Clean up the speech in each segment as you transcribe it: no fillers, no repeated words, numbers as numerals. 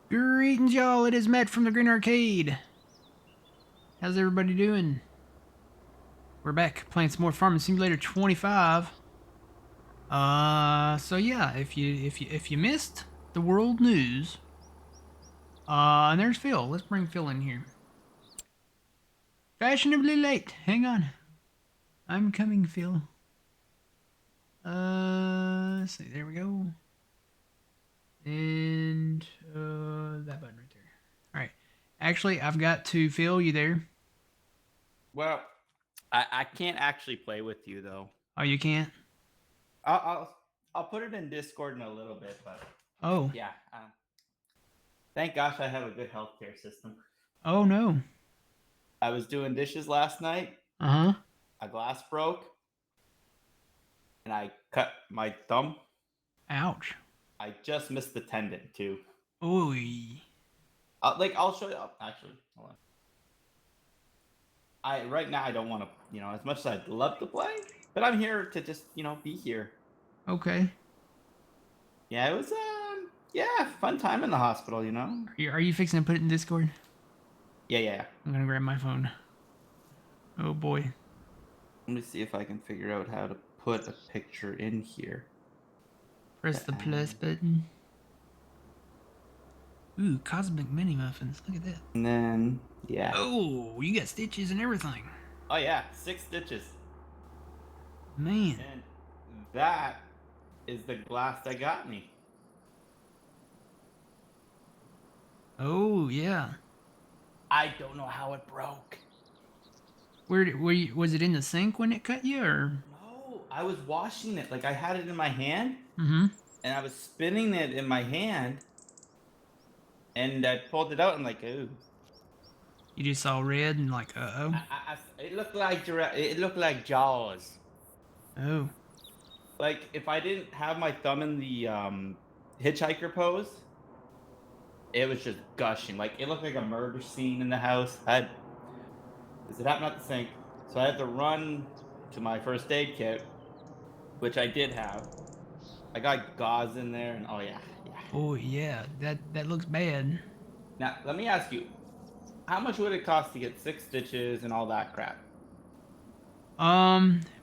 Greetings, y'all. It is Matt from the Green Arcade. How's everybody doing? We're back playing some more Farming Simulator 25. So yeah, if you missed the world news, and there's Phil. Let's bring Phil in here. Fashionably late. Hang on. I'm coming, Phil. Let's see. There we go. And that button right there. All right. Actually, I've got to Phil. You there? Well, I can't actually play with you though. Oh, you can't. I'll I'll, I'll put it in Discord in a little bit, but Oh. yeah. Thank gosh I have a good healthcare system. Oh no. I was doing dishes last night. Uh huh. A glass broke, and I cut my thumb. Ouch. I just missed the tendon too. Oy. I'll show you. Actually, hold on. I right now I don't want to. As much as I'd love to play, but I'm here to just be here. Okay. Yeah, it was yeah, fun time in the hospital. Are you fixing to put it in Discord? Yeah. I'm gonna grab my phone. Oh boy. Let me see if I can figure out how to put a picture in here. Press the plus button. Ooh, cosmic mini muffins. Look at that. And then, yeah. Oh, you got stitches and everything. Oh, yeah, 6 stitches. Man. And that is the glass that got me. Oh yeah. I don't know how it broke. Was it in the sink when it cut you, or? No, I was washing it. Like, I had it in my hand. Mm-hmm. And I was spinning it in my hand. And I pulled it out and like, ooh. You just saw red and like, uh-oh. It looked like Jaws. Oh. Like, if I didn't have my thumb in the hitchhiker pose, it was just gushing. Like, it looked like a murder scene in the house. It happened at the sink, so I had to run to my first aid kit, which I did have. I got gauze in there, and oh yeah. Oh yeah. That looks bad. Now let me ask you, how much would it cost to get 6 stitches and all that crap?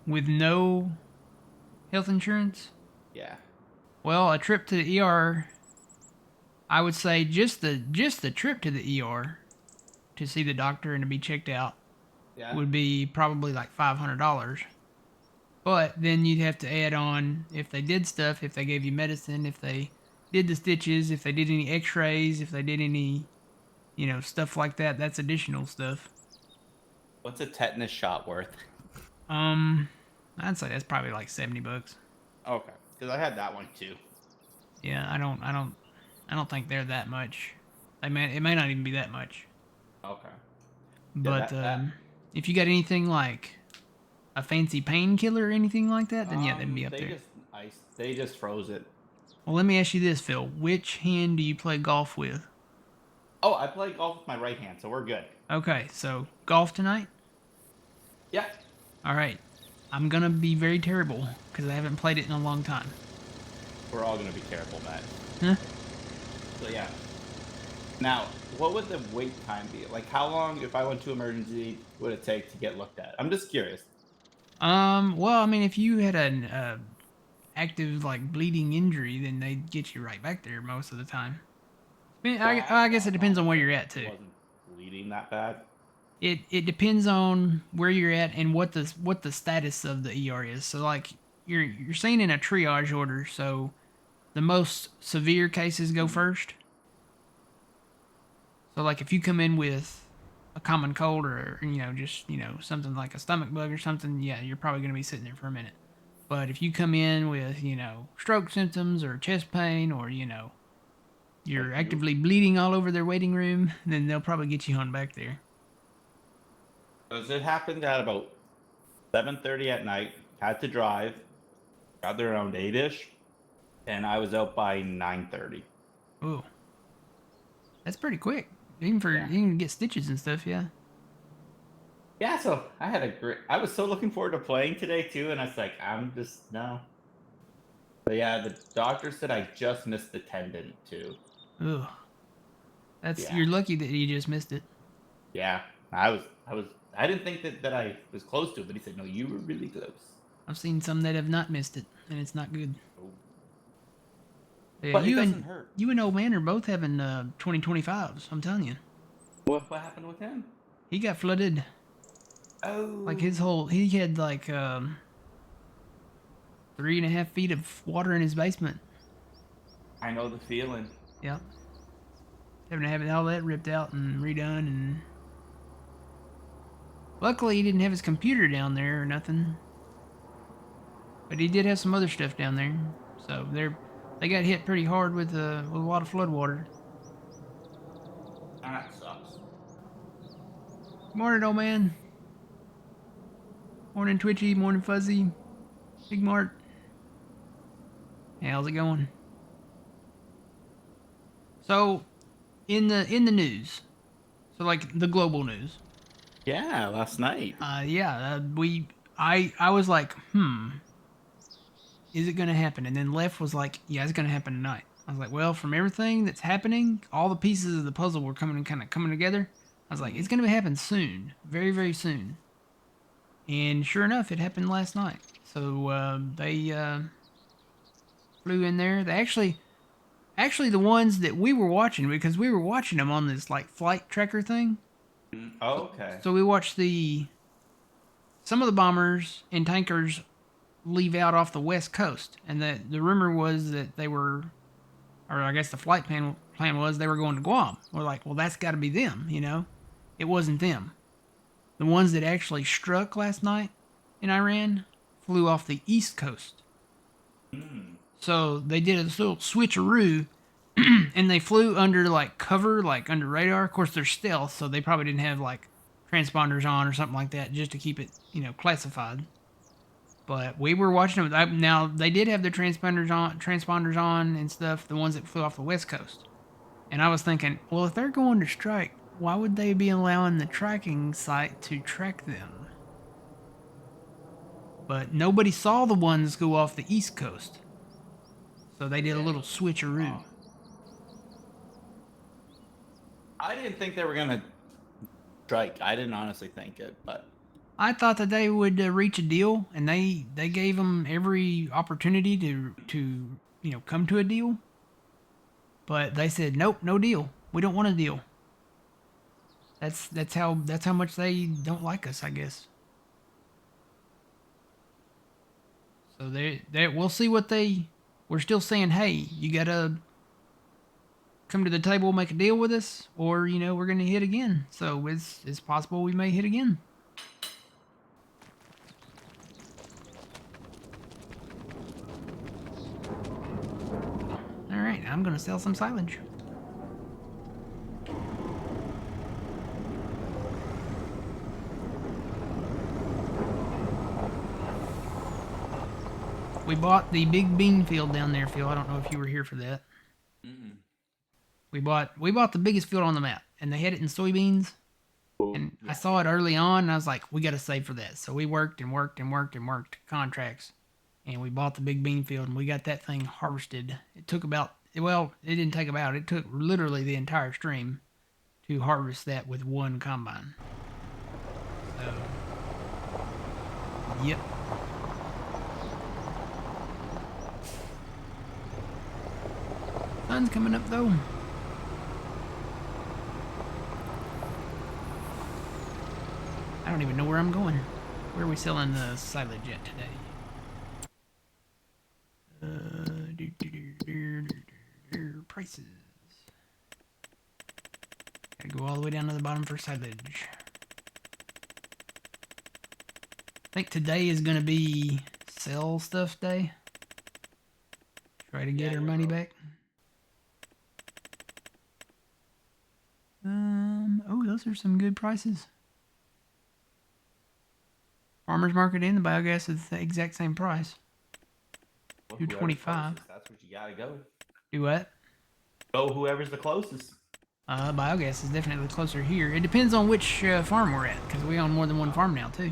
With no health insurance? Yeah. Well, a trip to the ER, I would say just the trip to the ER to see the doctor and to be checked out Yeah. would be probably like $500. But then you'd have to add on if they did stuff, if they gave you medicine, if they did the stitches, if they did any X-rays, if they did any, stuff like that. That's additional stuff. What's a tetanus shot worth? Um, I'd say that's probably like $70. Okay, because I had that one too. Yeah, I don't think they're that much. It may not even be that much. Okay. Yeah, But that if you got anything like a fancy painkiller or anything like that, then yeah, that'd be up there. they just froze it. Well, let me ask you this, Phil. Which hand do you play golf with? Oh, I play golf with my right hand, so we're good. Okay, so golf tonight? Yeah. All right. I'm going to be very terrible because I haven't played it in a long time. We're all gonna be careful, Matt. Huh? So yeah. Now, what would the wait time be? Like, how long, if I went to emergency, would it take to get looked at? I'm just curious. Well, I mean, if you had an active, like, bleeding injury, then they'd get you right back there most of the time. I guess it depends on where you're at, too. It wasn't bleeding that bad. It depends on where you're at and what the status of the ER is. So like you're seen in a triage order. So the most severe cases go first. So like if you come in with a common cold or just something like a stomach bug or something, yeah, you're probably gonna be sitting there for a minute. But if you come in with stroke symptoms or chest pain or Like you're you. actively bleeding all over their waiting room, then they'll probably get you on back there. Because it happened at about 7:30 at night. Had to drive. Got there around 8ish, and I was out by 9:30. Oh, that's pretty quick. Even for Yeah. you can get stitches and stuff, yeah. Yeah, so I had a great. I was so looking forward to playing today too, and I was like, I'm just no. But yeah, the doctor said I just missed the tendon too. Ugh. That's Yeah. you're lucky that you just missed it. Yeah. I didn't think that I was close to it, but he said, no, you were really close. I've seen some that have not missed it, and it's not good. Oh. Yeah, But it you doesn't and hurt. you and old man are both having 2025s. I'm telling you, What happened with him? he got flooded. Like his Oh. whole, he had like 3.5 feet of water in his basement. I know the feeling. Yep, having to have all that ripped out and redone. And luckily, he didn't have his computer down there or nothing. But he did have some other stuff down there. So they got hit pretty hard with a lot of flood water. That sucks. Morning, old man. Morning, Twitchy. Morning, Fuzzy. Big Mart. Hey, how's it going? So, in the news, so like the global news. Yeah, last night. I was like, is it gonna happen? And then Left was like, yeah, it's gonna happen tonight. I was like, well, from everything that's happening, all the pieces of the puzzle were coming together. I was like, it's gonna happen soon, very very soon. And sure enough, it happened last night. So they flew in there. They actually the ones that we were watching, because we were watching them on this like flight tracker thing. Oh, okay. So we watched some of the bombers and tankers leave out off the west coast, and the rumor was that they were, or I guess the flight plan was they were going to Guam. We're like, well, that's got to be them, you know. It wasn't them. The ones that actually struck last night in Iran flew off the east coast. So they did a little switcheroo, and they flew under like cover, like under radar. Of course, they're stealth, so they probably didn't have like transponders on or something like that, just to keep it, classified. But we were watching them. Now they did have their transponders on and stuff. The ones that flew off the west coast, and I was thinking, well, if they're going to strike, why would they be allowing the tracking site to track them? But nobody saw the ones go off the east coast, so they did a little switcheroo. I didn't think they were gonna strike. I didn't honestly think it, but I thought that they would reach a deal, and they gave them every opportunity to come to a deal. But they said nope, no deal. We don't want a deal. That's how much they don't like us, I guess. So they we'll see what we're still saying. Hey, you gotta come to the table, make a deal with us, or we're gonna hit again. So it's possible we may hit again. All right, I'm gonna sell some silage. We bought the big bean field down there, Phil. I don't know if you were here for that. We bought the biggest field on the map, and they had it in soybeans. And I saw it early on, and I was like, we got to save for that. So we worked contracts, and we bought the big bean field, and we got that thing harvested. It took it took literally the entire stream to harvest that with one combine. So, yep. Sun's coming up though. I don't even know where I'm going. Where are we selling the silage at today? Prices. Gotta go all the way down to the bottom for silage. I think today is gonna be sell stuff day. Try to get our money back. Oh, those are some good prices. Farmers market and the biogas is the exact same price. well, $2.25. That's what you gotta go. Do what? Go whoever's the closest. Biogas is definitely closer here. It depends on which farm we're at, because we own more than one farm now too.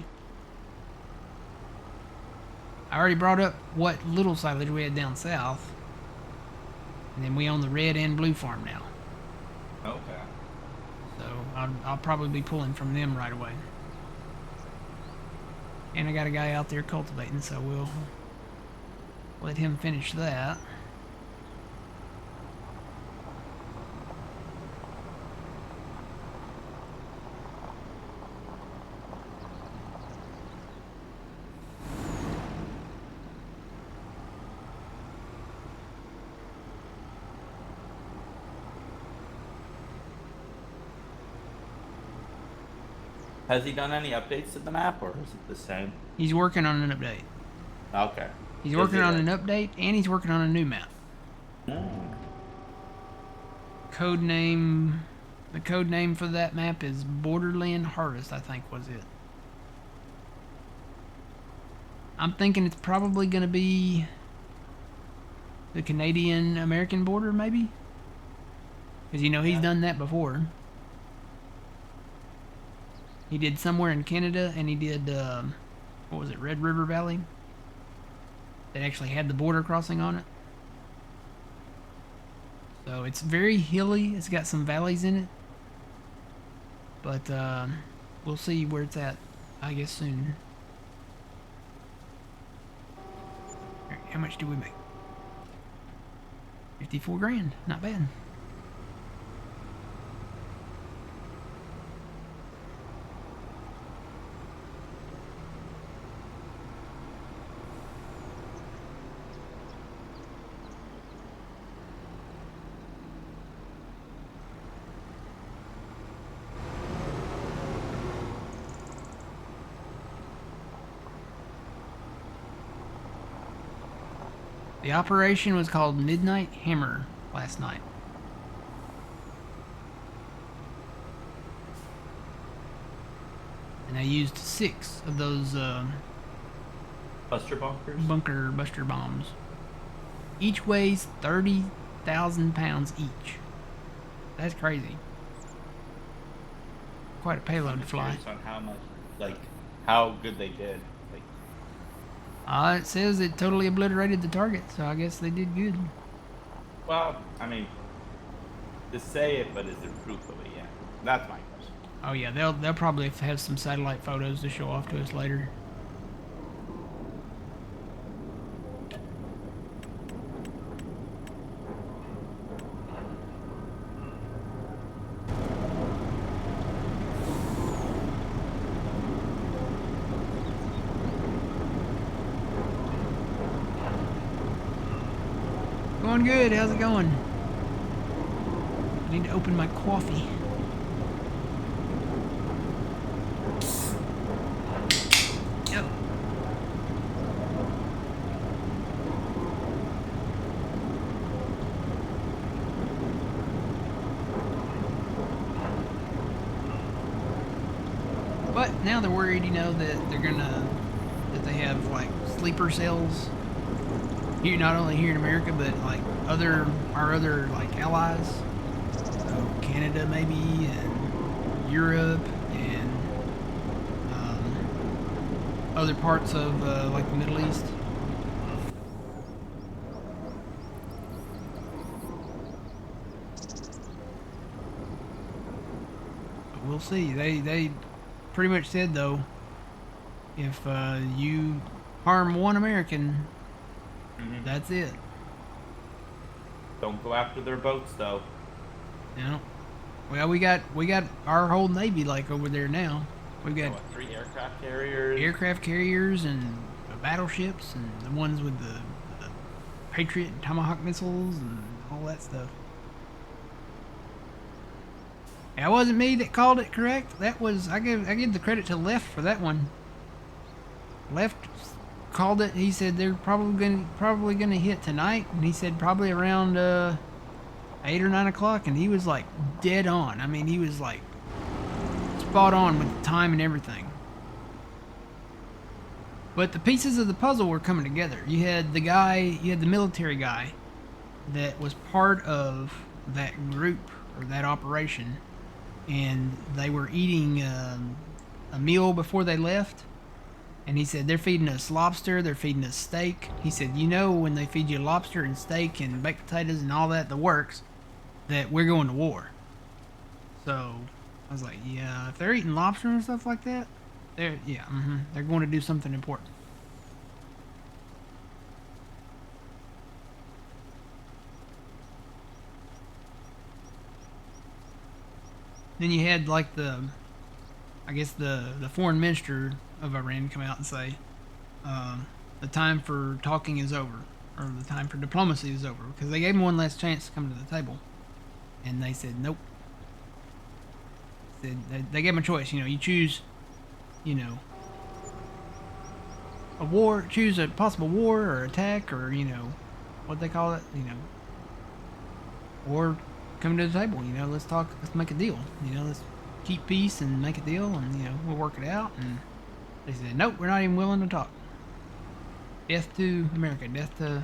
I already brought up what little silage we had down south, and then we own the red and blue farm now. Okay. So I'll probably be pulling from them right away. And I got a guy out there cultivating, so we'll let him finish that. Has he done any updates to the map, or is it the same? He's working on an update. Okay. He's Is working it on an like- update, and he's working on a new map. Code name, the code name for that map is Borderland Harvest, I think was it. I'm thinking it's probably going to be the Canadian-American border, maybe? Because, you know, he's done that before. He did somewhere in Canada, and he did, what was it, Red River Valley? That actually had the border crossing on it. So it's very hilly. It's got some valleys in it. But we'll see where it's at, I guess, soon. How much do we make? 54 grand. Not bad. The operation was called Midnight Hammer last night. And I used 6 of those Buster bunkers? bunker buster bombs. Each weighs 30,000 pounds each. That's crazy. Quite a payload to fly. On how much, like, how good they did. Like, It says it totally obliterated the target, so I guess they did good. well, I mean, to say it, but is there proof of it? Yeah, that's my question. Oh yeah, they'll probably have some satellite photos to show off to us later. Going good. How's it going? I need to open my coffee. Yep. But now they're worried, you know, that that they have like sleeper cells. Here, not only here in America, but like our other like allies, so Canada maybe, and Europe, and other parts of like the Middle East. But we'll see. They pretty much said though, if you harm one American, that's it. Don't go after their boats, though. Yeah. Well, we got our whole Navy like over there now. We've got 3 aircraft carriers. aircraft carriers and battleships and the ones with the Patriot and Tomahawk missiles and all that stuff. That wasn't me that called it correct. That was I give the credit to Left for that one. Left called it. He said they're probably gonna hit tonight, and he said probably around 8 or 9 o'clock, and he was like dead on. I mean, he was like spot on with the time and everything. But the pieces of the puzzle were coming together. You had the military guy that was part of that group or that operation, and they were eating a meal before they left. And he said, they're feeding us lobster, they're feeding us steak. He said, you know, when they feed you lobster and steak and baked potatoes and all that, the works, that we're going to war. So I was like, yeah, if they're eating lobster and stuff like that, they're going to do something important. Then you had like I guess the foreign minister of Iran come out and say, the time for talking is over, or the time for diplomacy is over, because they gave him one last chance to come to the table, and they said nope. They gave him a choice. You choose, you know, a war, choose a possible war or attack, or what they call it, or come to the table. Let's talk. Let's make a deal. Let's keep peace and make a deal, and we'll work it out. And they said nope, we're not even willing to talk. Death to America, death to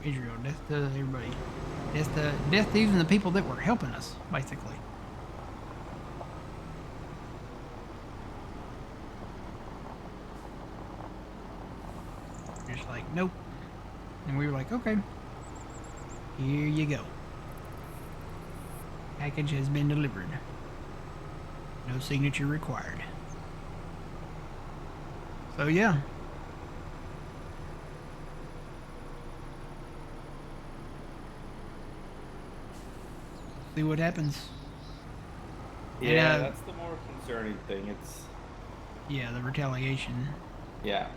Israel, death to everybody, death to even the people that were helping us, basically. Just like nope, and we were like, okay, here you go. Package has been delivered. No signature required. So yeah. See what happens. Yeah, that's the more concerning thing. Yeah, the retaliation. Yeah.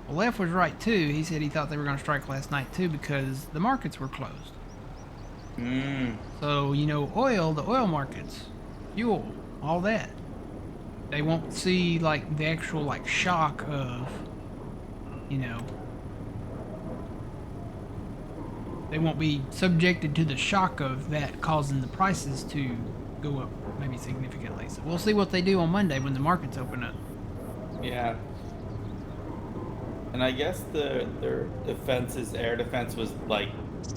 Well, Lef was right too. He said he thought they were going to strike last night too because the markets were closed. So oil, the oil markets, fuel, all that. They won't see like the actual like shock of, they won't be subjected to the shock of that causing the prices to go up maybe significantly. So we'll see what they do on Monday when the markets open up. Yeah. And I guess their defenses, air defense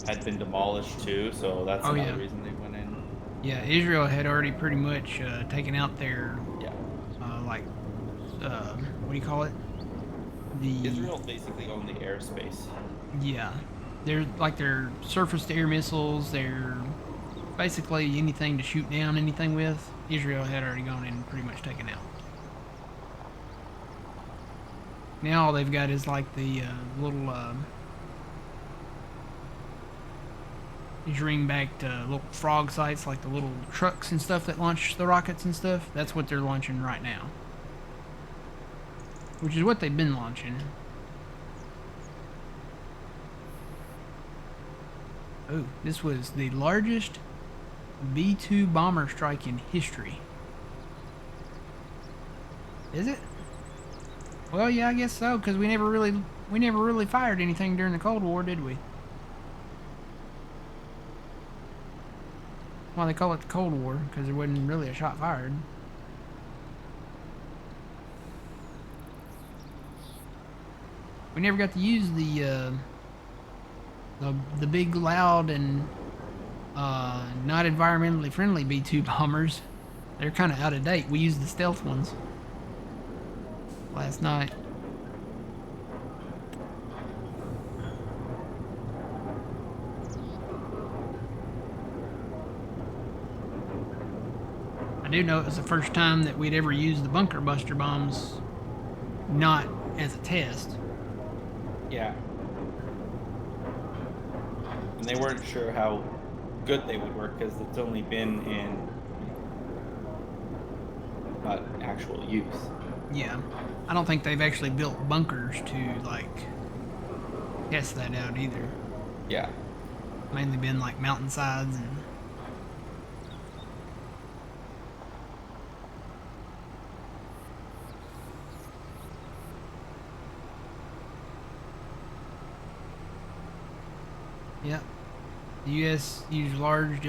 had been demolished too, so that's another reason they went in. Yeah, Israel had already pretty much taken out their what do you call it? Israel basically owned the airspace. Yeah, they're like their surface-to-air missiles. They're basically anything to shoot down anything with. Israel had already gone in and pretty much taken out. Now all they've got is like the little dream-backed little frog sites, like the little trucks and stuff that launch the rockets and stuff. That's what they're launching right now, which is what they've been launching. Oh, this was the largest B-2 bomber strike in history. Is it? Well, yeah, I guess so, because we never really fired anything during the Cold War, did we? Well, they call it the Cold War, because there wasn't really a shot fired. We never got to use the big, loud, and not environmentally friendly B-2 bombers. They're kind of out of date. We used the stealth ones last night. I do know it was the first time that we'd ever used the bunker buster bombs not as a test. Yeah. And they weren't sure how good they would work because it's only been in not actual use. Yeah. I don't think they've actually built bunkers to like test that out either. Yeah. Mainly been like mountainsides and yep. The U.S. used large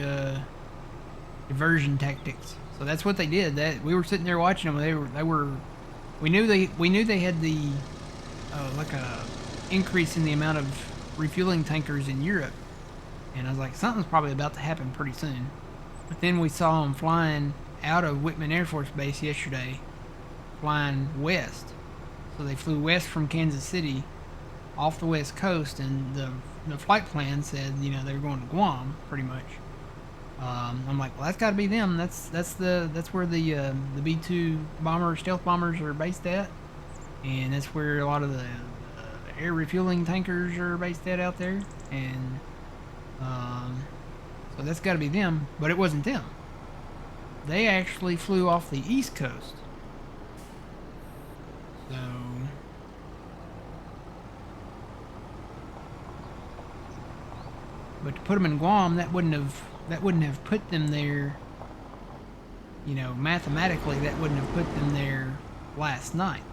diversion tactics, so that's what they did. That we were sitting there watching them. They were. We knew they had the like a increase in the amount of refueling tankers in Europe, and I was like, something's probably about to happen pretty soon. But then we saw them flying out of Whitman Air Force Base yesterday, flying west. So they flew west from Kansas City, off the west coast, and the flight plan said, they were going to Guam, pretty much. I'm like, well, that's got to be them. That's where the B-2 bomber stealth bombers are based at, and that's where a lot of the air refueling tankers are based at out there. And so that's got to be them, but it wasn't them. They actually flew off the East Coast. So, but to put them in Guam, that wouldn't have put them there. You know, mathematically, that wouldn't have put them there last night,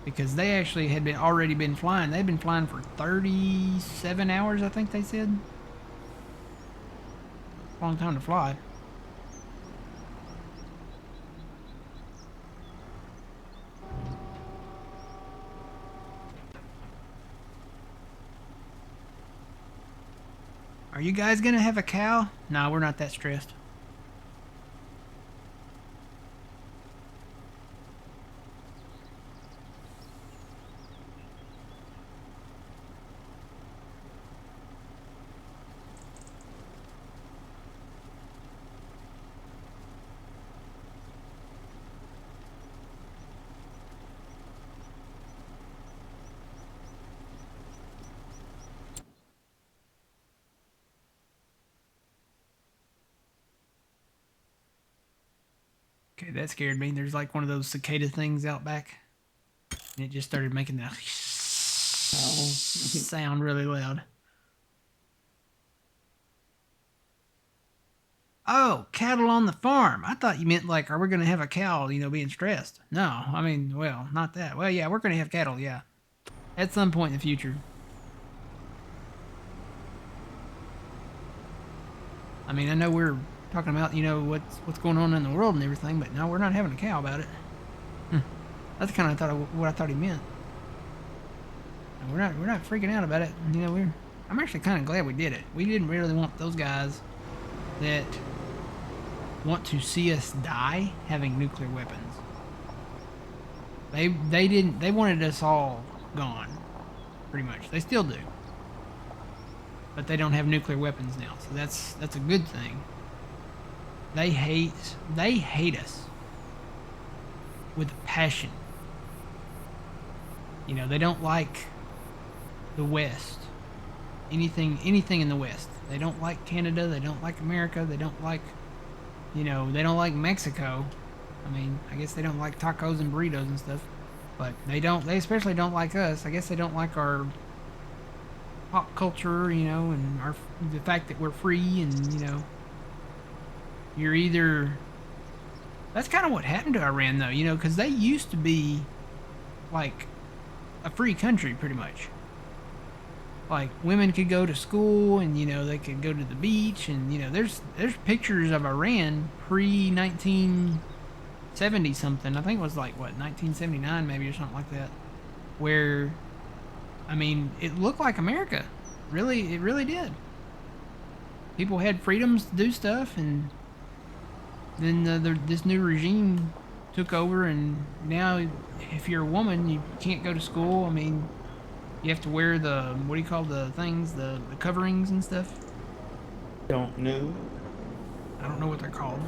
because they actually had already been flying. They'd been flying for 37 hours, I think they said. Long time to fly. Are you guys gonna have a cow? Nah, we're not that stressed. Okay, that scared me. There's like one of those cicada things out back, and it just started making that sound really loud. Oh, cattle on the farm. I thought you meant like, are we going to have a cow, you know, being stressed? No, I mean, well, not that. Well, yeah, we're going to have cattle, yeah. At some point in the future. I mean, I know we're talking about, you know, what's going on in the world and everything, but no, we're not having a cow about it. That's kind of what I thought he meant. And we're not freaking out about it. You know, I'm actually kind of glad we did it. We didn't really want those guys that want to see us die having nuclear weapons. They wanted us all gone, pretty much. They still do, but they don't have nuclear weapons now, so that's a good thing. They hate us with a passion. You know, they don't like the West. Anything in the West. They don't like Canada, they don't like America, they don't like, you know, they don't like Mexico. I mean, I guess they don't like tacos and burritos and stuff, but they especially don't like us. I guess they don't like our pop culture, you know, and the fact that we're free, and, you know, you're either... That's kind of what happened to Iran, though, you know, because they used to be like a free country, pretty much. Like, women could go to school, and, you know, they could go to the beach, and, you know, there's pictures of Iran pre-1970 something. I think it was like, what, 1979 maybe, or something like that, where, I mean, it looked like America. Really, it really did. People had freedoms to do stuff, and then this new regime took over, and now if you're a woman, you can't go to school. I mean, you have to wear the, what do you call the things, the coverings and stuff? Don't know. I don't know what they're called.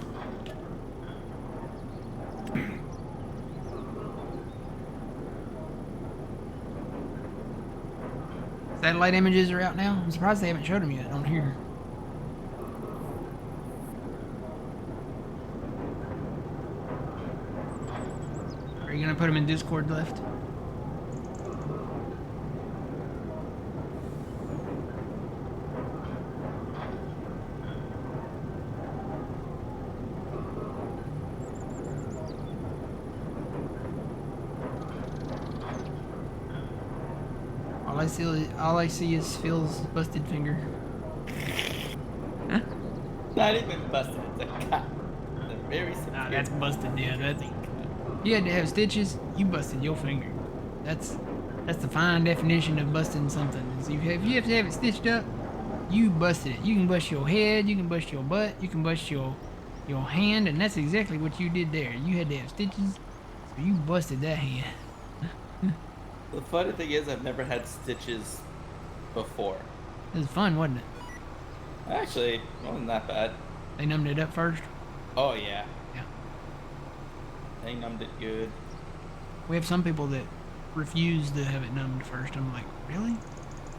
Satellite images are out now. I'm surprised they haven't showed them yet on here. Are you gonna put them in Discord left? All I see is Phil's busted finger. Huh? Not even busted. It's a cut. It's a very severe. Nah, that's busted. Yeah, that's. You had to have stitches. You busted your finger. That's the fine definition of busting something. Is if you have to have it stitched up, you busted it. You can bust your head. You can bust your butt. You can bust your hand, and that's exactly what you did there. You had to have stitches, so you busted that hand. The funny thing is, I've never had stitches before. It was fun, wasn't it? Actually, it wasn't that bad. They numbed it up first. Oh yeah, Yeah. they numbed it good. We have some people that refuse to have it numbed first. I'm like, really?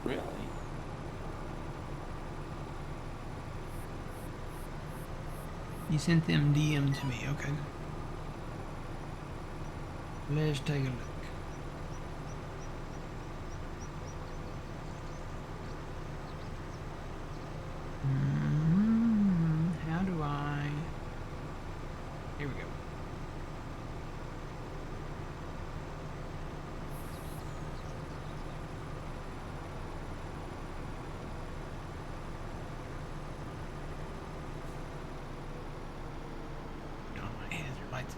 Really? You sent them DM to me. Okay. Let's take a look. How do I? Here we go. Oh, my hazard lights.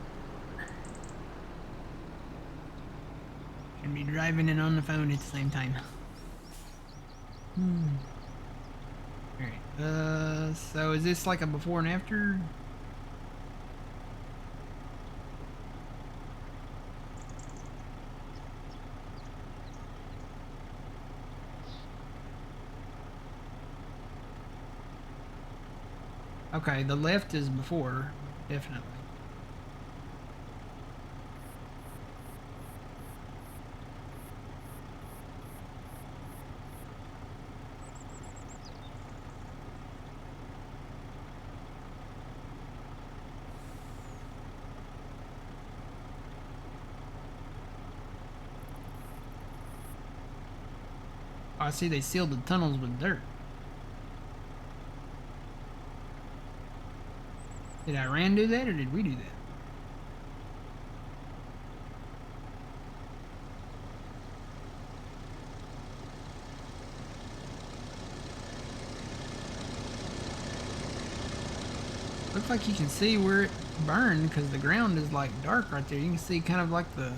Should be driving and on the phone at the same time. Alright. So is this like a before and after? Okay, the left is before, definitely. Oh, I see they sealed the tunnels with dirt. Did Iran do that or did we do that? Looks like you can see where it burned because the ground is like dark right there. You can see kind of like the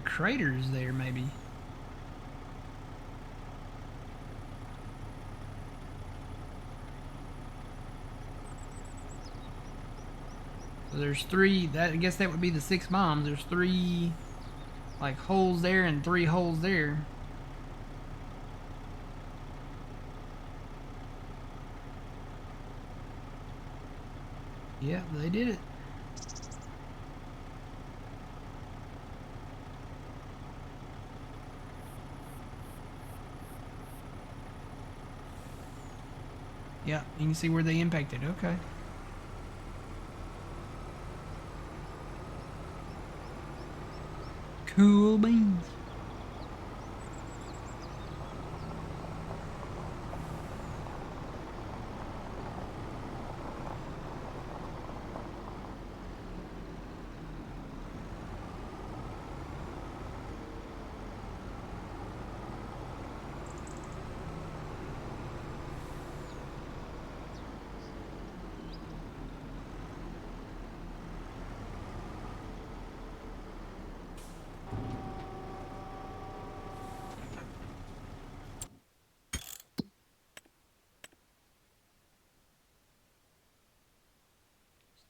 craters there maybe. So there's three, I guess that would be the 6 bombs. There's 3 like holes there and 3 holes there. Yeah, they did it. Yeah, you can see where they impacted. Okay. Cool beans.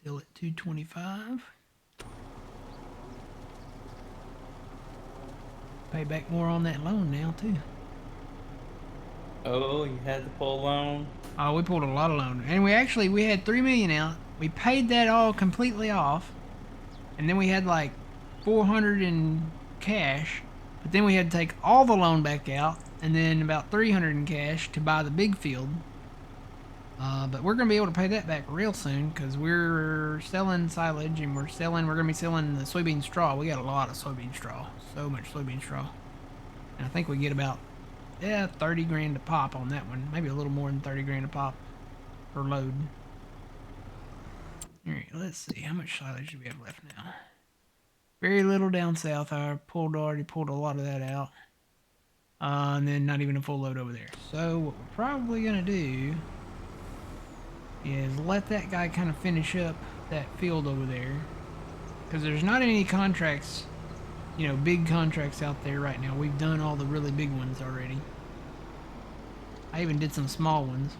Still at 225. Pay back more on that loan now too. Oh, you had to pull a loan. Oh, we pulled a lot of loan, and we had 3 million out. We paid that all completely off, and then we had like 400 in cash. But then we had to take all the loan back out, and then about 300 in cash to buy the big field. But we're gonna be able to pay that back real soon because we're selling silage and we're gonna be selling the soybean straw. We got a lot of soybean straw, so much soybean straw, and I think we get about 30 grand a pop on that one, maybe a little more than 30 grand a pop per load. All right, let's see how much silage do we have left now. Very little down south. I already pulled a lot of that out, and then not even a full load over there. So what we're probably gonna do is let that guy kind of finish up that field over there because there's not any contracts, big contracts out there right now. We've done all the really big ones already. I even did some small ones.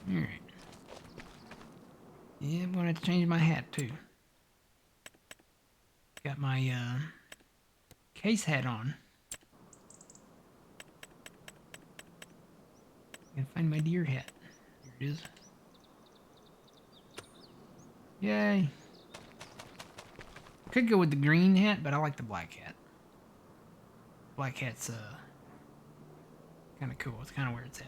Alright. Yeah, I'm gonna have to change my hat too. Got my case hat on. Gotta find my deer hat. There it is. Yay. Could go with the green hat, but I like the black hat. Black hat's kind of cool. It's kind of where it's at.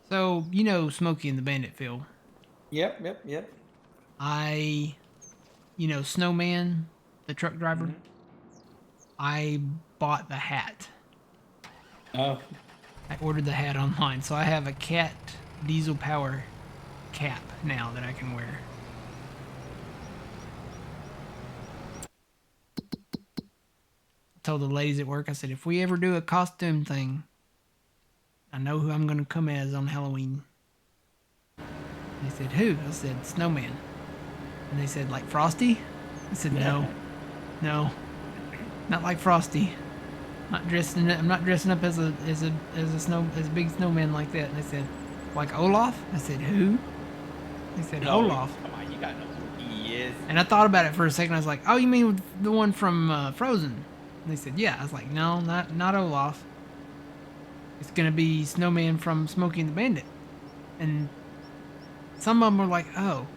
So, you know Smokey and the Bandit, Phil. Yep. Snowman, the truck driver. Mhm. I bought the hat. Oh, I ordered the hat online, so I have a cat diesel power cap now that I can wear. I told the ladies at work, I said, if we ever do a costume thing, I know who I'm going to come as on Halloween. They said, who? I said, Snowman. And they said, like Frosty? I said, no, not like Frosty. I'm not dressing up as a big snowman like that. And they said, like Olaf? I said, who? They said, No, Olaf. come on, you gotta know who he is. And I thought about it for a second. I was like, oh, you mean the one from Frozen? And they said, yeah. I was like, no, not Olaf. It's gonna be Snowman from Smokey and the Bandit. And some of them were like, oh.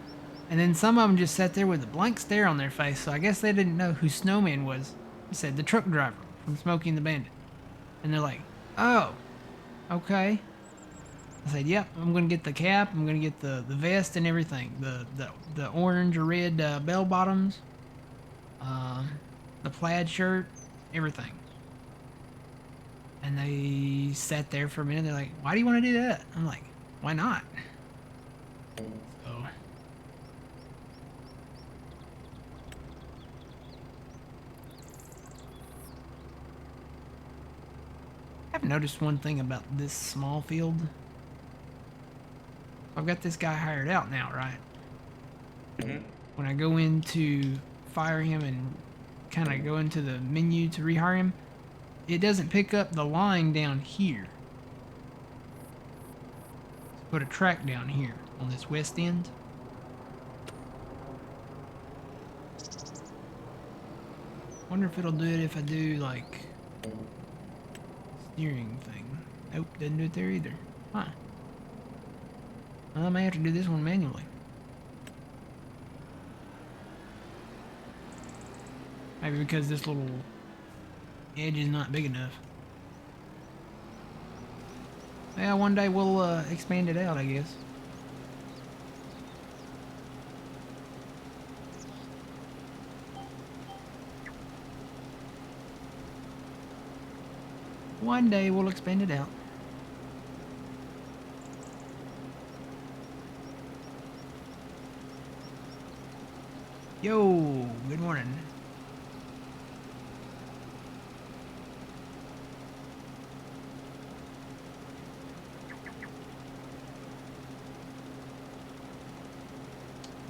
And then some of them just sat there with a blank stare on their face. So I guess they didn't know who Snowman was. I said, the truck driver from Smokey and the Bandit. And they're like, oh, okay. I said, yep, I'm going to get the cap. I'm going to get the vest and everything. The orange or red bell bottoms. The plaid shirt. Everything. And they sat there for a minute. They're like, why do you want to do that? I'm like, why not? So... I've noticed one thing about this small field. I've got this guy hired out now, right? Mhm. When I go in to fire him and kind of go into the menu to rehire him, it doesn't pick up the line down here. Put a track down here on this west end. Wonder if it'll do it if I do like steering thing. Nope, doesn't do it there either. Huh. I may have to do this one manually. Maybe because this little edge is not big enough. Yeah, one day we'll expand it out, I guess. One day we'll expand it out. Yo, good morning.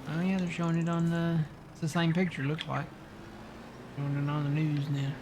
Oh yeah, they're showing it on the... It's the same picture, looks like. Showing it on the news now.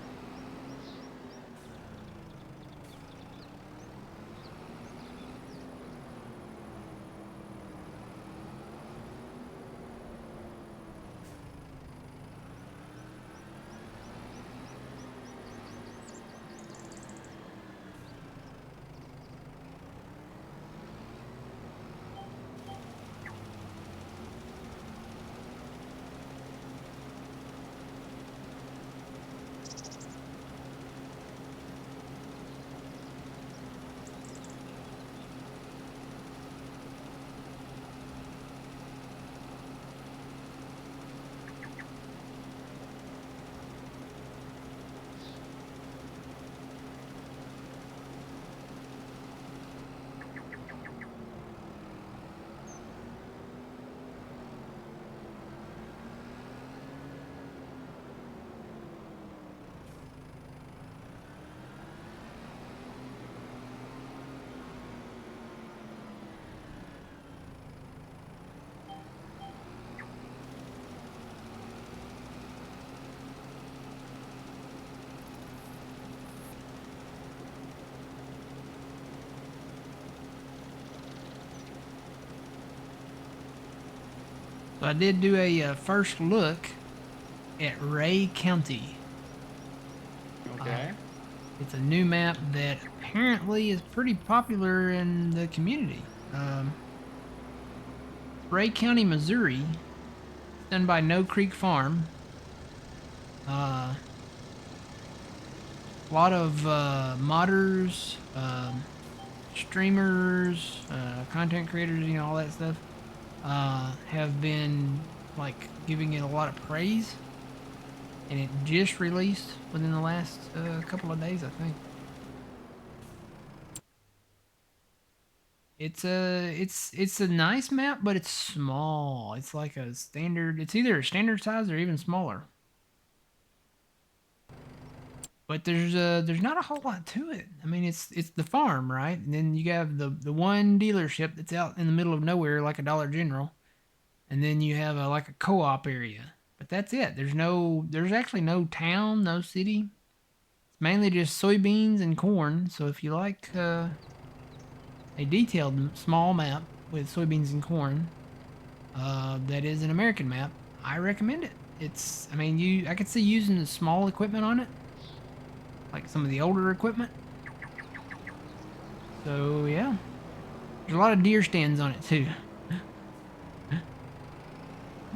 So I did do a first look at Ray County. Okay. It's a new map that apparently is pretty popular in the community. Ray County, Missouri. It's done by No Creek Farm. A lot of modders, streamers, content creators, you know, all that stuff, have been like giving it a lot of praise. And it just released within the last couple of days, I think. It's a nice map, but it's small. It's like a standard. It's either a standard size or even smaller. But there's not a whole lot to it. I mean, it's the farm, right? And then you have the one dealership that's out in the middle of nowhere, like a Dollar General, and then you have like a co-op area. But that's it. There's actually no town, no city. It's mainly just soybeans and corn. So if you like a detailed small map with soybeans and corn, that is an American map, I recommend it. I mean, I could see using the small equipment on it, like some of the older equipment. So yeah, there's a lot of deer stands on it too. I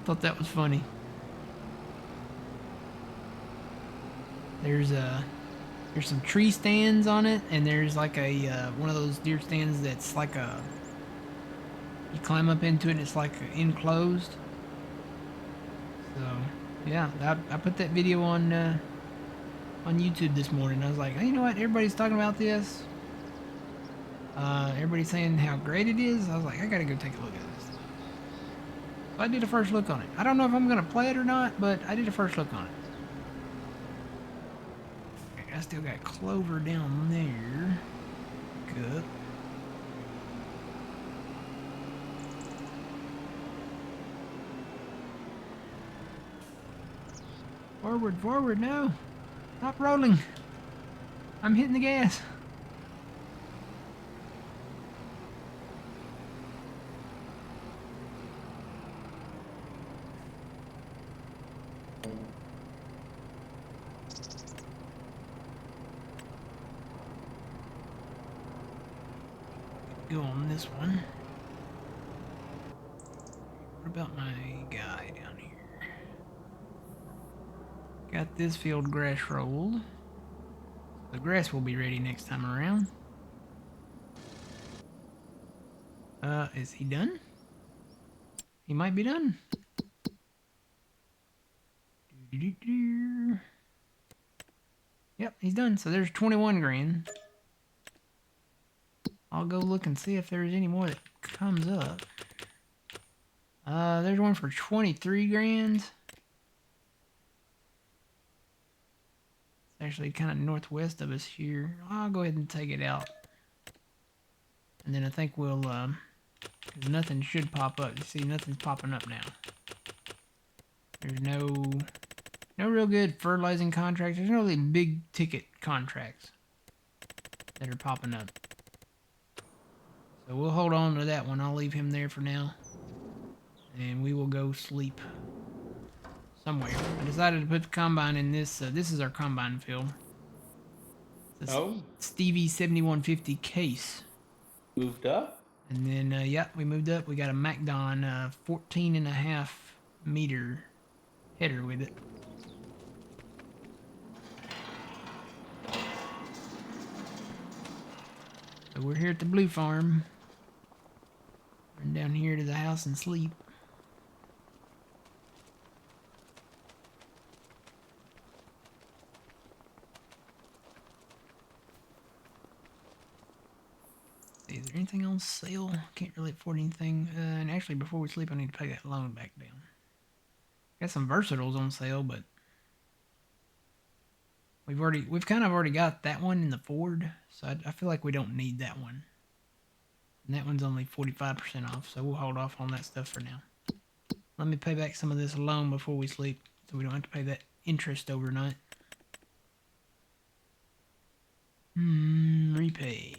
thought that was funny. There's some tree stands on it, and there's like a one of those deer stands that's like you climb up into it and it's like enclosed. So yeah, I put that video on YouTube this morning. I was like, hey, you know what? Everybody's talking about this. Everybody's saying how great it is. I was like, I gotta go take a look at this. So I did a first look on it. I don't know if I'm gonna play it or not, but I did a first look on it. Okay, I still got clover down there. Good. Forward, forward, no. Stop rolling. I'm hitting the gas. Go on this one. What about my guy down here? Got this field grass rolled. The grass will be ready next time around. Is he done? He might be done. Yep, he's done. So there's 21 grand. I'll go look and see if there's any more that comes up. There's one for 23 grand. It's actually kind of northwest of us here. I'll go ahead and take it out. And then I think we'll, because nothing should pop up. You see, nothing's popping up now. There's no real good fertilizing contracts. There's no really big ticket contracts that are popping up. So we'll hold on to that one. I'll leave him there for now. And we will go sleep somewhere. I decided to put the combine in this. This is our combine field. This Stevie 7150 case. Moved up? And then, yeah, we moved up. We got a MacDon 14.5 meter header with it. So we're here at the Blue Farm. Run down here to the house and sleep. Is there anything on sale? Can't really afford anything. And actually, before we sleep, I need to pay that loan back down. Got some versatiles on sale, but we've kind of already got that one in the Ford, so I feel like we don't need that one. And that one's only 45% off, so we'll hold off on that stuff for now. Let me pay back some of this loan before we sleep, so we don't have to pay that interest overnight. Repay.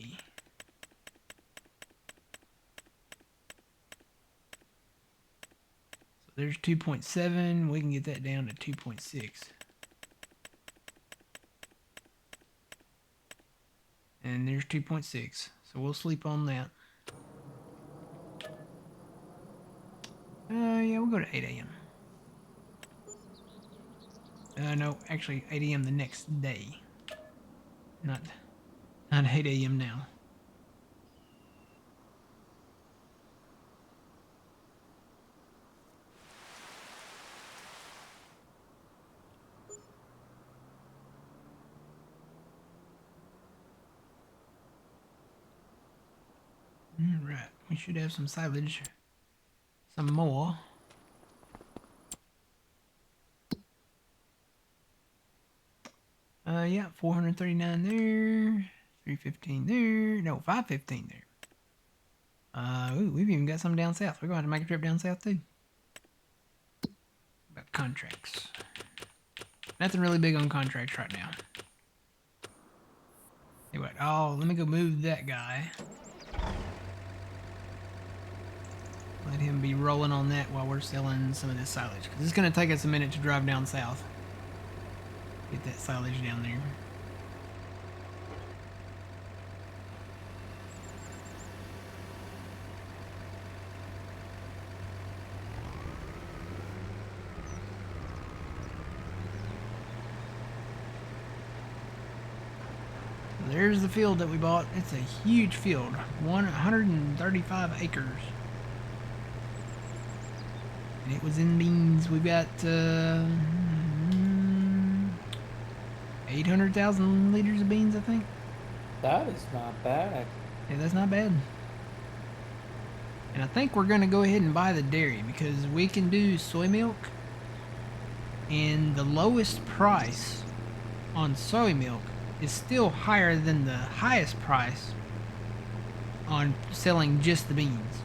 So There's 2.7. We can get that down to 2.6. And there's 2.6. So we'll sleep on that. Yeah, we'll go to 8 a.m. No, actually 8 a.m. the next day. Not 8 a.m. now. Right, we should have some silage. Some more. Yeah, 439 there. 315 there. No, 515 there. Ooh, we've even got some down south. We're going to have to make a trip down south too. About contracts. Nothing really big on contracts right now. Hey, what? Oh, let me go move that guy. Let him be rolling on that while we're selling some of this silage. Because it's going to take us a minute to drive down south. Get that silage down there. There's the field that we bought. It's a huge field. 135 acres. And it was in beans. We've got 800,000 liters of beans, I think. That is not bad. Yeah, that's not bad. And I think we're going to go ahead and buy the dairy because we can do soy milk. And the lowest price on soy milk is still higher than the highest price on selling just the beans.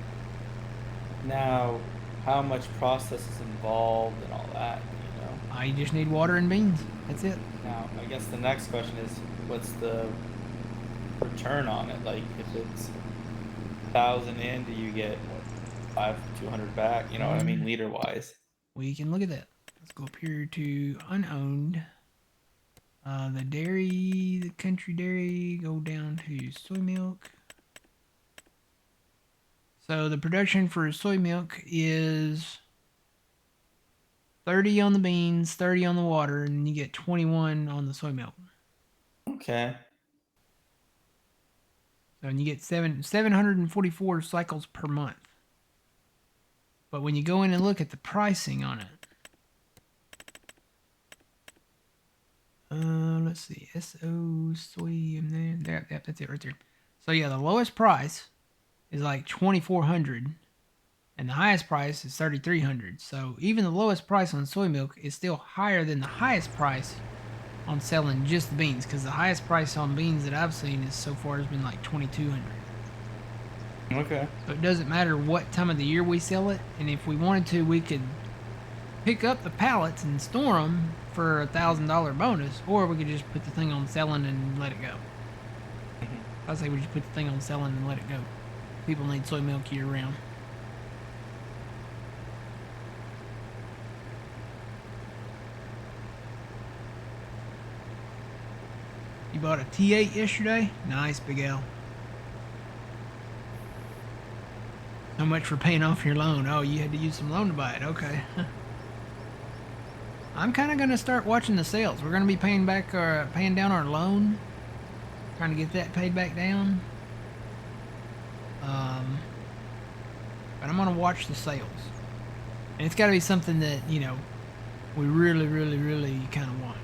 Now, how much process is involved and all that, you know? I just need water and beans. That's it. Now, I guess the next question is, what's the return on it? Like, if it's 1,000 in, do you get what, 200 back? You know what I mean, liter wise. We can look at that. Let's go up here to unowned. The dairy, the country dairy, go down to soy milk. So the production for soy milk is 30 on the beans, 30 on the water, and you get 21 on the soy milk. Okay. So and you get 744 cycles per month. But when you go in and look at the pricing on it, let's see, SO soy and there, yep, that's it right there. So yeah, the lowest price is like 2,400, and the highest price is 3,300. So even the lowest price on soy milk is still higher than the highest price on selling just the beans, because the highest price on beans that I've seen is so far has been like 2,200. Okay. So it doesn't matter what time of the year we sell it, and if we wanted to, we could pick up the pallets and store them for a $1,000 bonus, or we could just put the thing on selling and let it go. I say we just put the thing on selling and let it go. People need soy milk year round. You bought a T8 yesterday? Nice, Big L. How much for paying off your loan? Oh, you had to use some loan to buy it. Okay. I'm kind of going to start watching the sales. We're going to be paying down our loan. Trying to get that paid back down. But I'm going to watch the sales. And it's got to be something that, you know, we really, really, really kind of want.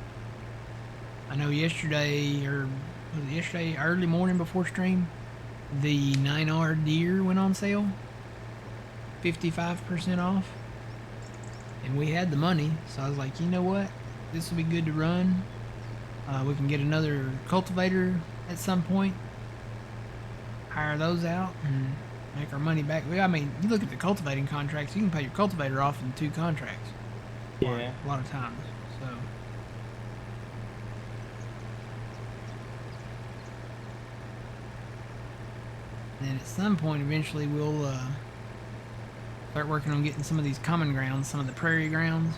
I know yesterday, or was it yesterday, early morning before stream, the 9R deer went on sale. 55% off. And we had the money, so I was like, you know what? This will be good to run. We can get another cultivator at some point. Hire those out and make our money back. I mean, you look at the cultivating contracts, you can pay your cultivator off in 2 contracts. Yeah. A lot of times. So. And then at some point, eventually, we'll Start working on getting some of these common grounds, some of the prairie grounds.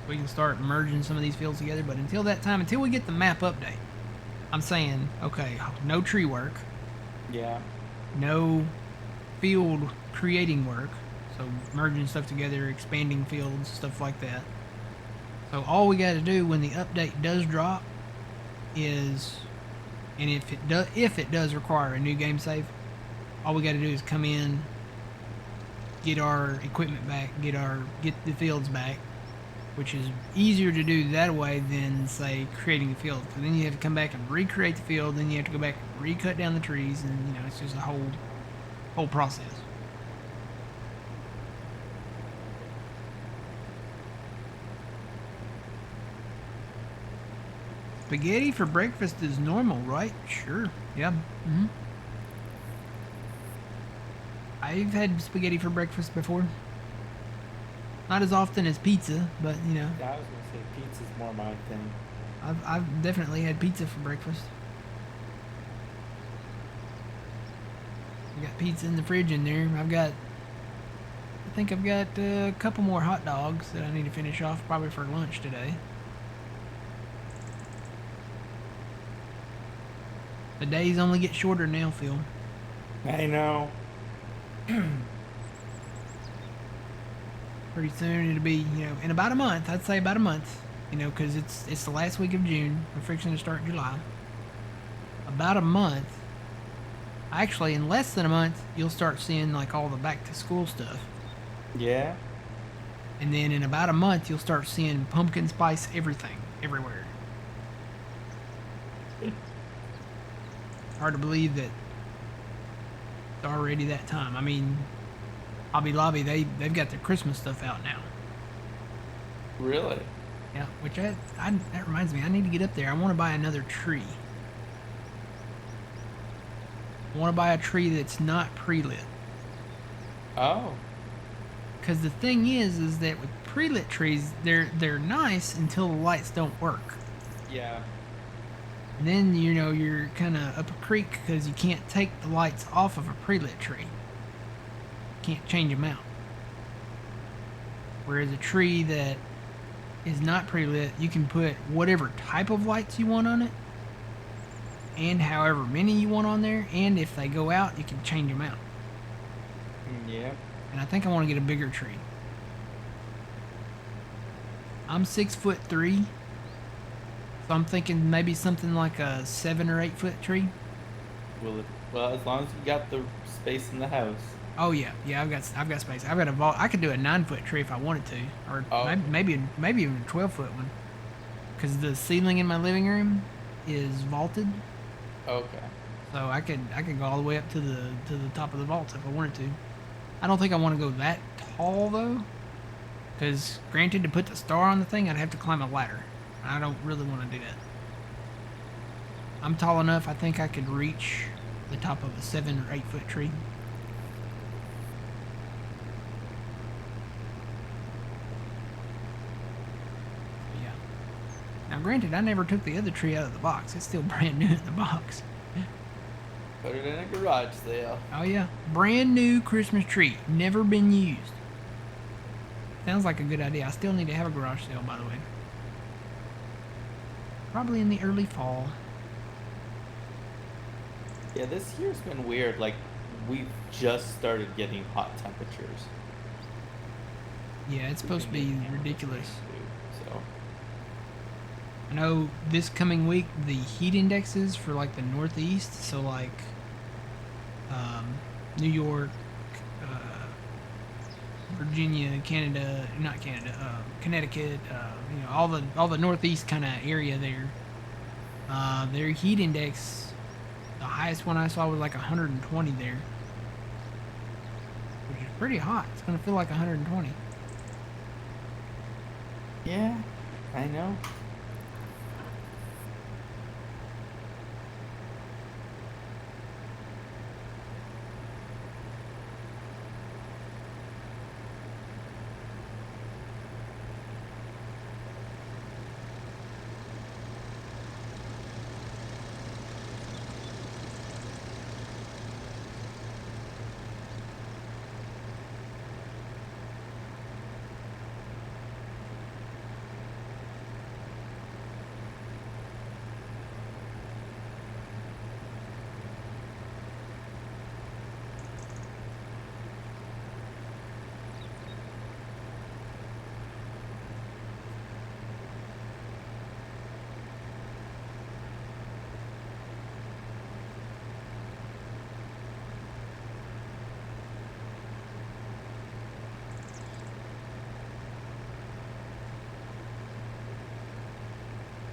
We can start merging some of these fields together, but until that time, until we get the map update, I'm saying, okay, no tree work, Yeah. no field creating work, so merging stuff together, expanding fields, stuff like that. So all we got to do when the update does drop is, and if it does require a new game save, all we got to do is come in, get our equipment back, get the fields back, which is easier to do that way than, say, creating a field. Because then you have to come back and recreate the field, then you have to go back and recut down the trees, and, you know, it's just a whole process. Spaghetti for breakfast is normal, right? Sure. Yeah. Mm-hmm. I've had spaghetti for breakfast before. Not as often as pizza, but you know. Yeah, I was gonna say pizza's more my thing. I've definitely had pizza for breakfast. I got pizza in the fridge in there. I think I've got a couple more hot dogs that I need to finish off probably for lunch today. The days only get shorter now, Phil. I know. Pretty soon it'll be, you know, in about a month. I'd say about a month, you know, because it's the last week of June. We're fixing to start July. About a month. Actually, in less than a month, you'll start seeing like all the back to school stuff. Yeah. And then in about a month, you'll start seeing pumpkin spice everything, everywhere. Hard to believe that it's already that time. I mean, Hobby Lobby, they've got their Christmas stuff out now. Really? Yeah, which that reminds me, I need to get up there. I want to buy another tree. I want to buy a tree that's not pre-lit. Oh. Because the thing is that with pre-lit trees, they're nice until the lights don't work. Yeah. And then, you know, you're kind of up a creek because you can't take the lights off of a pre-lit tree. Can't change them out. Whereas a tree that is not pre-lit, you can put whatever type of lights you want on it, and however many you want on there, and if they go out, you can change them out. Yeah. And I think I want to get a bigger tree. I'm 6'3", so I'm thinking maybe something like a 7 or 8 foot tree. Will it? Well, as long as you got the space in the house. Oh yeah, I've got space. I've got a vault. I could do a 9-foot tree if I wanted to, or maybe even a 12-foot one, because the ceiling in my living room is vaulted. Okay. So I could go all the way up to the top of the vaults if I wanted to. I don't think I want to go that tall though, because granted, to put the star on the thing, I'd have to climb a ladder. I don't really want to do that. I'm tall enough. I think I could reach the top of a 7 or 8 foot tree. Now, granted, I never took the other tree out of the box. It's still brand new in the box. Put it in a garage sale. Oh, yeah. Brand new Christmas tree. Never been used. Sounds like a good idea. I still need to have a garage sale, by the way. Probably in the early fall. Yeah, this year's been weird. Like, we've just started getting hot temperatures. Yeah, it's supposed to be ridiculous. So. I know this coming week, the heat indexes for, like, the Northeast, so, like, New York, Virginia, Canada, not Canada, Connecticut, you know, all the Northeast kind of area there. Their heat index, the highest one I saw was like 120 there, which is pretty hot. It's gonna feel like 120. Yeah, I know.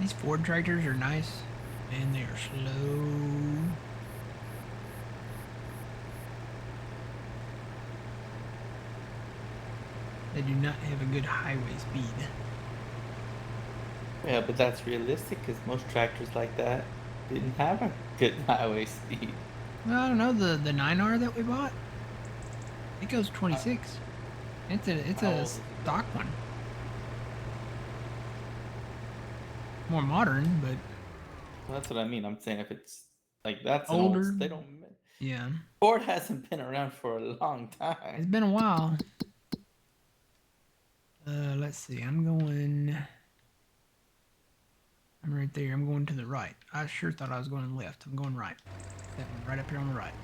These Ford tractors are nice, and they are slow. They do not have a good highway speed. Yeah, but that's realistic because most tractors like that didn't have a good highway speed. Well, I don't know, the 9R that we bought, it goes 26. It's How a old is it? stock one. More modern, but Well, that's what I mean. I'm saying if it's like that's an old, older. they don't. Yeah, Ford hasn't been around for a long it's time. been a while. Let's see. I'm right there. I'm going to the right. I sure thought I was going left. I'm going right. That one right up here on the right.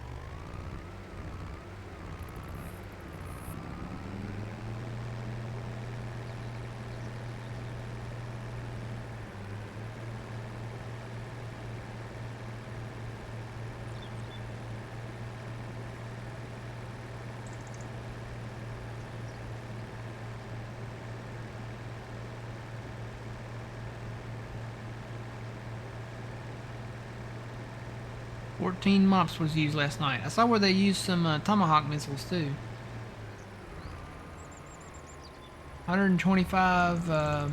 "14 mops was used last night. I saw where they used some Tomahawk missiles too. 125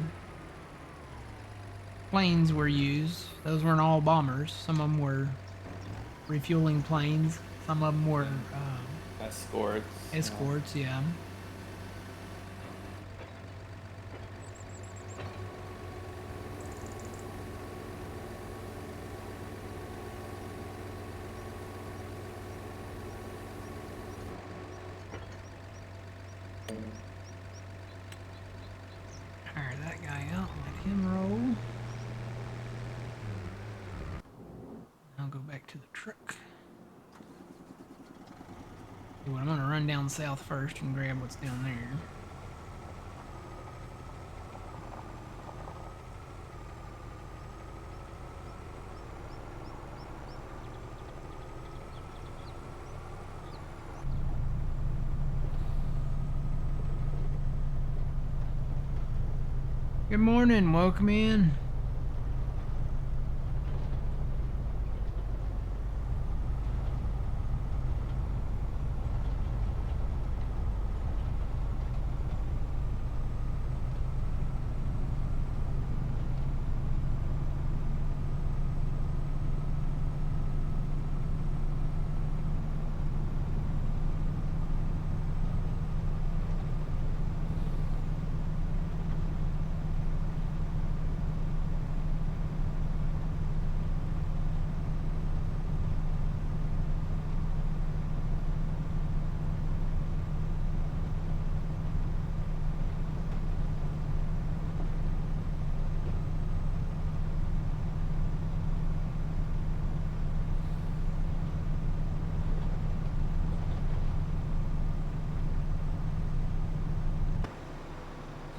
planes were used. Those weren't all bombers. Some of them were refueling planes. Some of them were Escorts. escorts. Yeah. Hire that guy out. Let him roll. I'll go back to the truck. Well, I'm gonna run down south first and grab what's down there. Good morning, welcome in.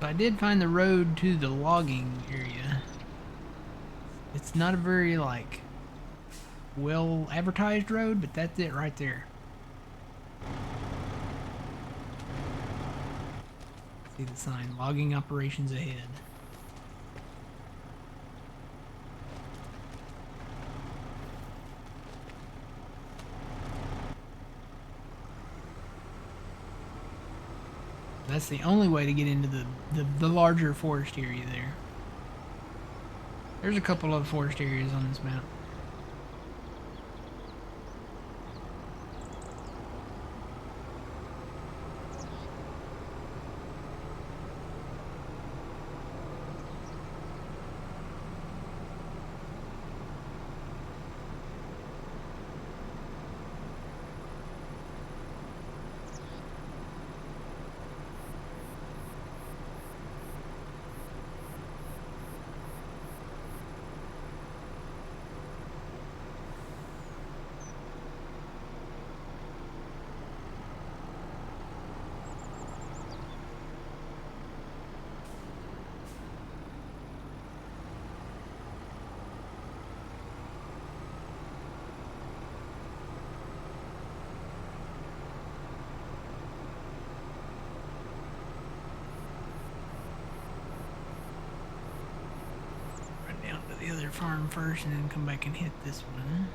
So I did find the road to the logging area. It's not a very like well advertised road, but that's it right there. See the sign, logging operations ahead. That's the only way to get into the larger forest area there. There's a couple of forest areas on this map. other farm first and then come back and hit this one.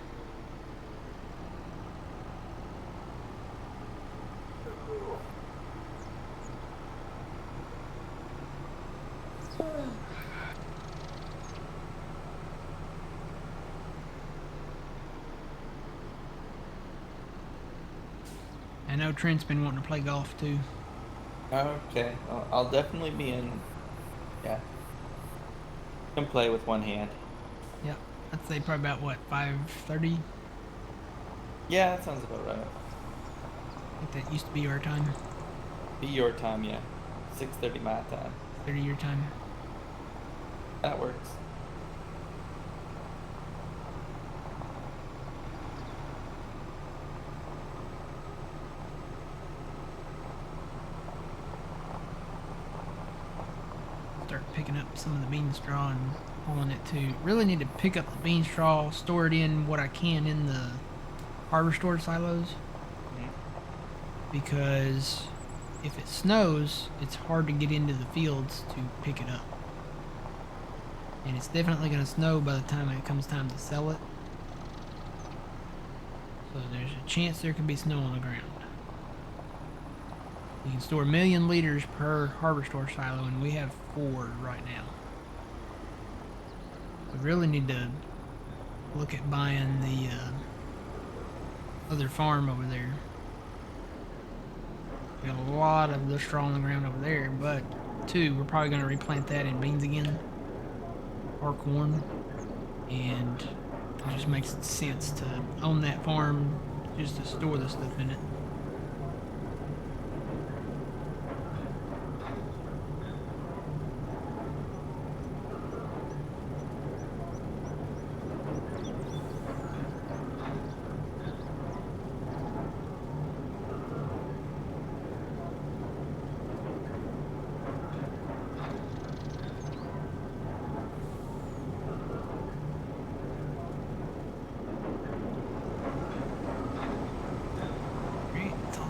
I know Trent's been wanting to play golf too. Okay, I'll definitely be in. Yeah. Can play with one hand. Yep. I'd say probably about what, 5:30? Yeah, that sounds about right. I think that used to be our time. Be your time, yeah. 6:30 my time. 30 your time. That works. Start picking up some of the bean straw and pulling it too. Really need to pick up the bean straw, store it in what I can in the harbor store silos. Because if it snows, it's hard to get into the fields to pick it up. And it's definitely going to snow by the time it comes time to sell it. So there's a chance there could be snow on the ground. You can store 1 million liters per harbor store silo, and we have 4 right now. We really need to look at buying the other farm over there. We got a lot of the straw on the ground over there, but 2, we're probably going to replant that in beans again, or corn, and it just makes sense to own that farm just to store the stuff in it.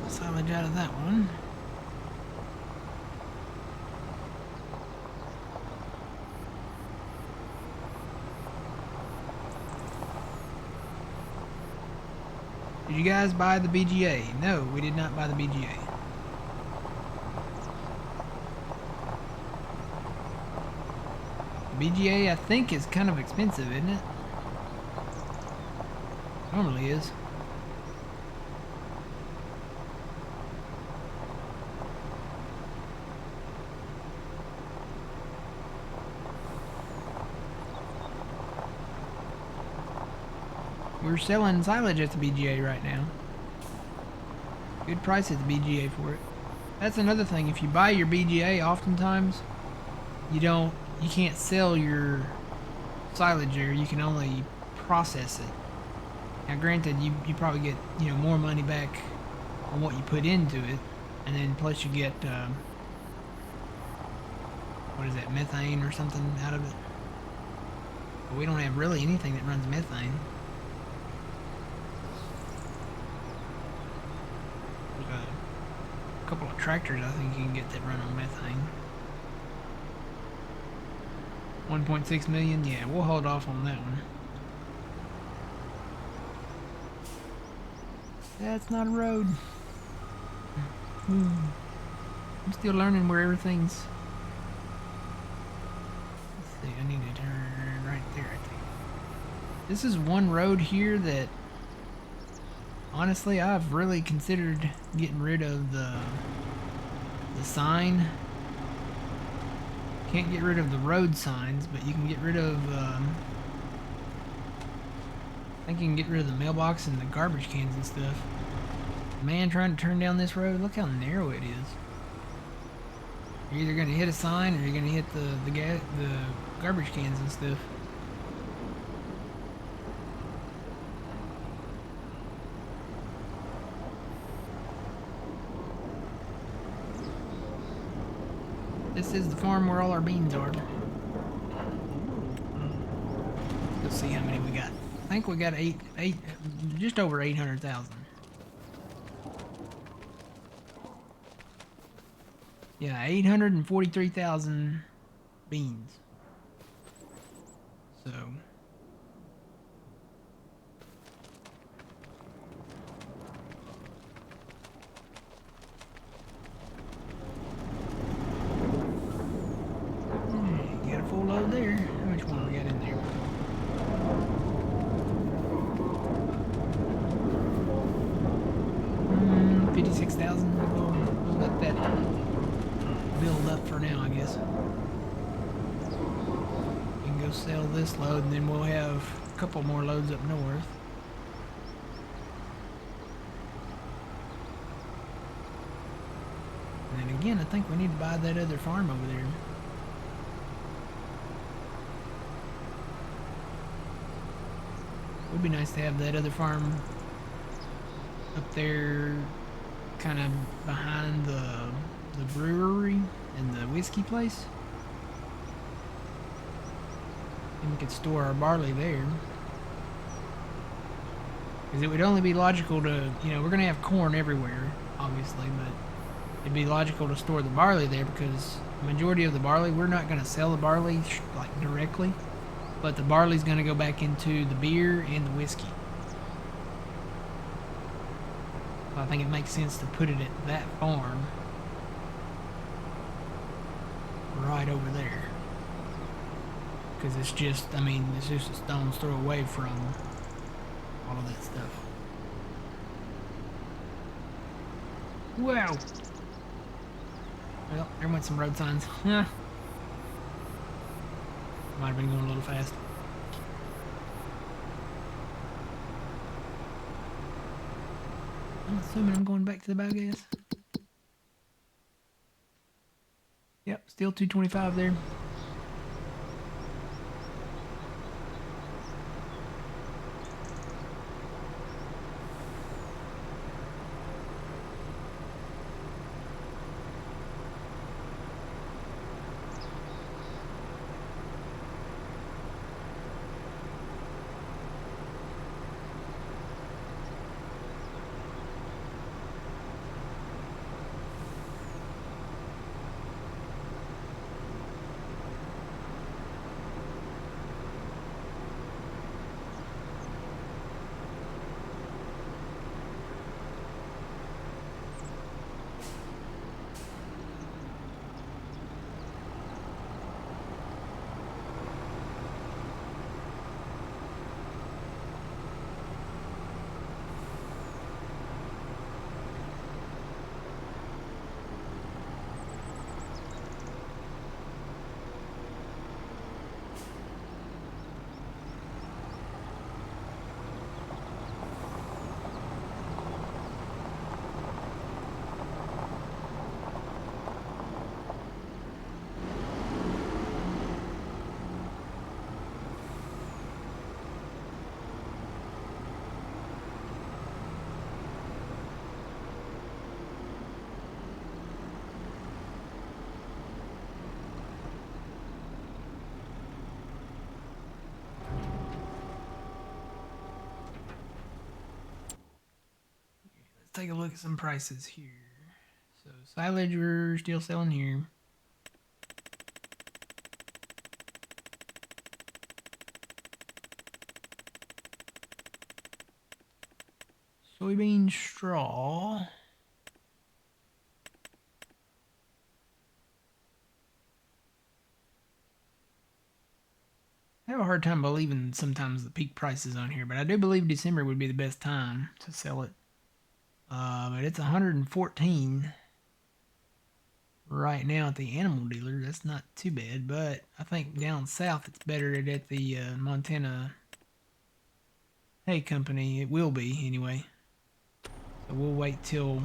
Silage out of that one. Did you guys buy the BGA? No, we did not buy the BGA. The BGA, I think, is kind of expensive, isn't it? Normally is. We're selling silage at the BGA right now. Good price at the BGA for it. That's another thing. If you buy your BGA, oftentimes you can't sell your silage there. You can only process it. Now, granted, you probably get more money back on what you put into it, and then plus you get what is that, methane or something out of it. But we don't have really anything that runs methane. A couple of tractors I think you can get that run on methane. 1.6 million, yeah, we'll hold off on that one. That's not a road. I'm still learning where everything's. Let's see, I need to turn right there, I think. This is one road here that honestly I've really considered getting rid of the sign. Can't get rid of the road signs, but you can get rid of I think you can get rid of the mailbox and the garbage cans and stuff. Man, trying to turn down this road, look how narrow it is. You're either gonna hit a sign or you're gonna hit the garbage cans and stuff. This is the farm where all our beans are. Let's see how many we got. I think we got just over 800,000. Yeah, 843,000 beans. So 2,000. We'll let that build up for now, I guess. We can go sell this load, and then we'll have a couple more loads up north. And then again, I think we need to buy that other farm over there. It would be nice to have that other farm up there, kind of behind the brewery and the whiskey place. And we could store our barley there. Because it would only be logical to, you know, we're going to have corn everywhere, obviously, but it'd be logical to store the barley there because the majority of the barley, we're not going to sell the barley like directly, but the barley's going to go back into the beer and the whiskey. So I think it makes sense to put it at that farm right over there. Because it's just, I mean, it's just a stone's throw away from all of that stuff. Wow! Well, there went some road signs. Might have been going a little fast. I'm assuming I'm going back to the biogas. Yep, still 225 there. Take a look at some prices here. So silage we're still selling here. Soybean straw. I have a hard time believing sometimes the peak prices on here, but I do believe December would be the best time to sell it. But it's 114 right now at the animal dealer. That's not too bad, but I think down south it's better at the Montana hay company. It will be anyway. So we'll wait till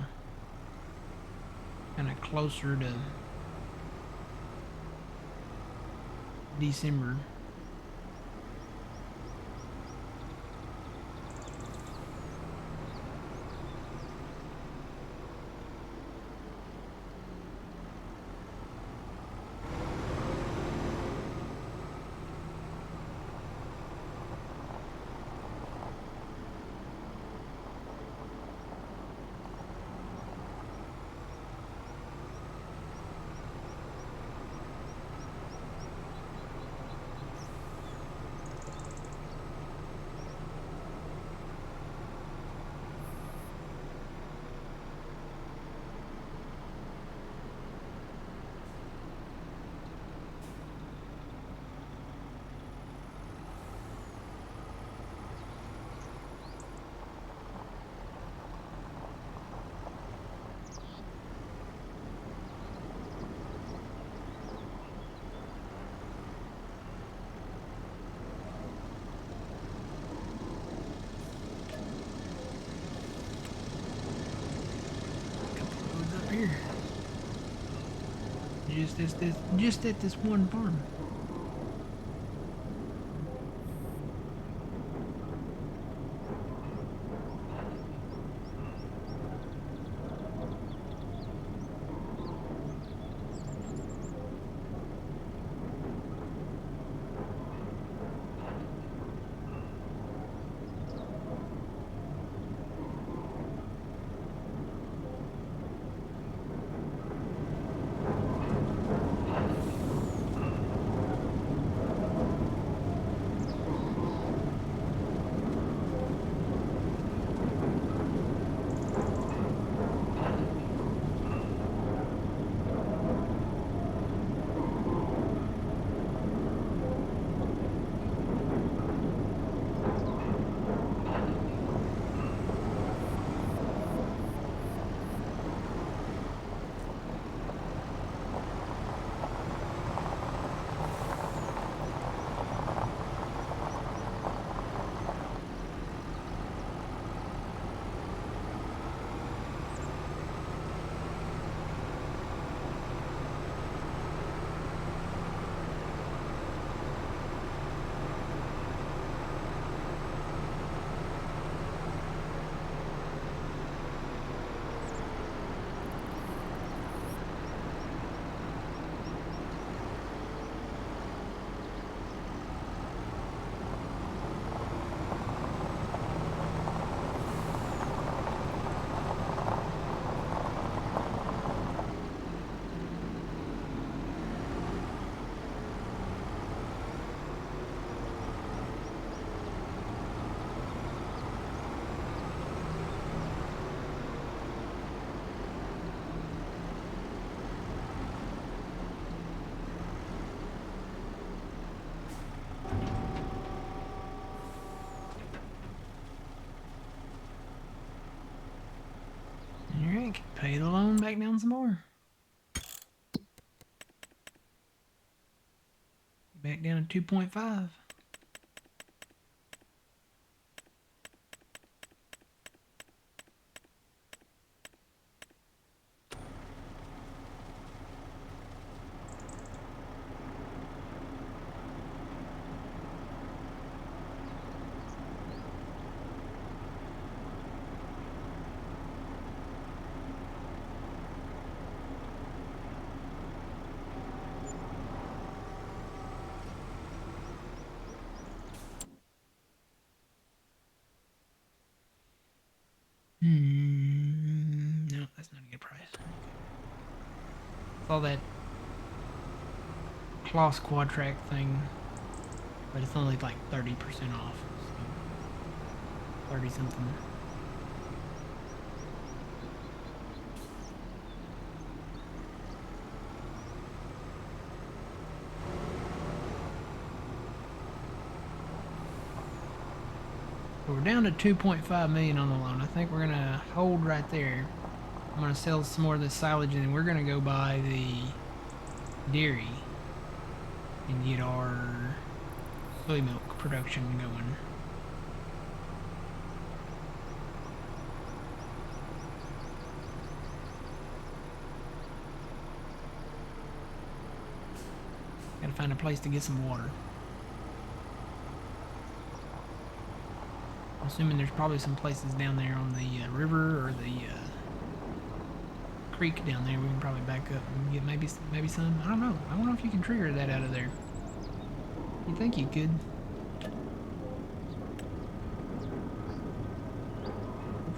kind of closer to December. just at this one farm. Alright, pay the loan back down some more. Back down to 2.5. No, that's not a good price. Saw that Kloss quad track thing, but it's only like 30% off. So 30 something. So we're down to 2.5 million on the loan. I think we're gonna hold right there. I'm gonna sell some more of this silage, and then we're gonna go buy the dairy and get our soy milk production going. Gotta find a place to get some water. I'm assuming there's probably some places down there on the river or the creek down there we can probably back up and get maybe some. I don't know. I don't know if you can trigger that out of there. You think you could? Look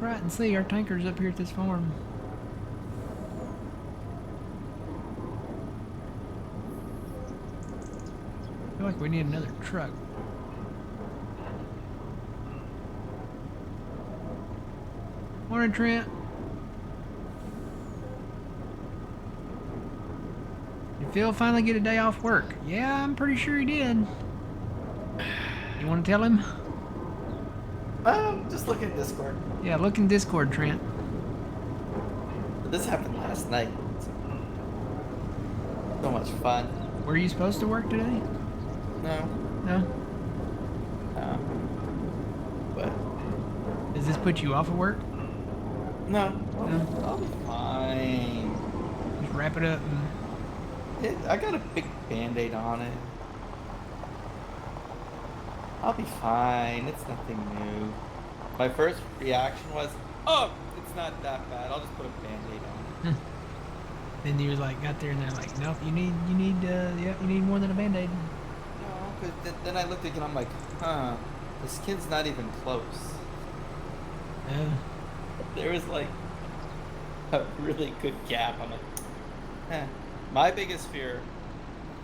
right and see, our tanker's up here at this farm. I feel like we need another truck. Morning, Trent. Did Phil finally get a day off work? Yeah, I'm pretty sure he did. You want to tell him? Just look at Discord. Yeah, look in Discord, Trent. This happened last night. So much fun. Were you supposed to work today? No. No? But Does this put you off of work? no. No? I'll be fine. Just wrap it up and I got a big band-aid on it. I'll be fine. It's nothing new. My first reaction was, oh, it's not that bad. I'll just put a band-aid on it. Then you was like, got there and they're like, nope, you need more than a band-aid. No, but then I looked again. I'm like, huh, the skin's not even close. Oh, There was like a really good gap. I'm like, eh. My biggest fear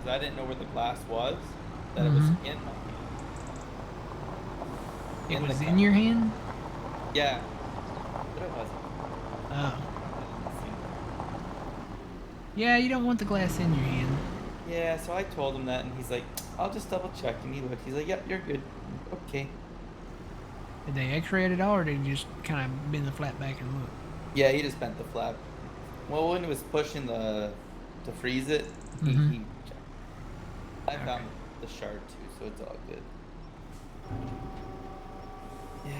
is I didn't know where the glass was, that it was Mhm. in my hand. it In was the in your hand. Yeah, but it wasn't. Oh, I didn't see yeah, you don't want the glass in your hand. it. Yeah, so I told him that, and he's like, I'll just double check. And he looked. He's like, yep, you're good. Okay. Did they X-ray it at all, or did you just kind of bend the flat back and look? Yeah, he just bent the flap. Well, when he was pushing to freeze it, Mhm. he checked. I Okay. found the shard too, so it's all good. Yeah.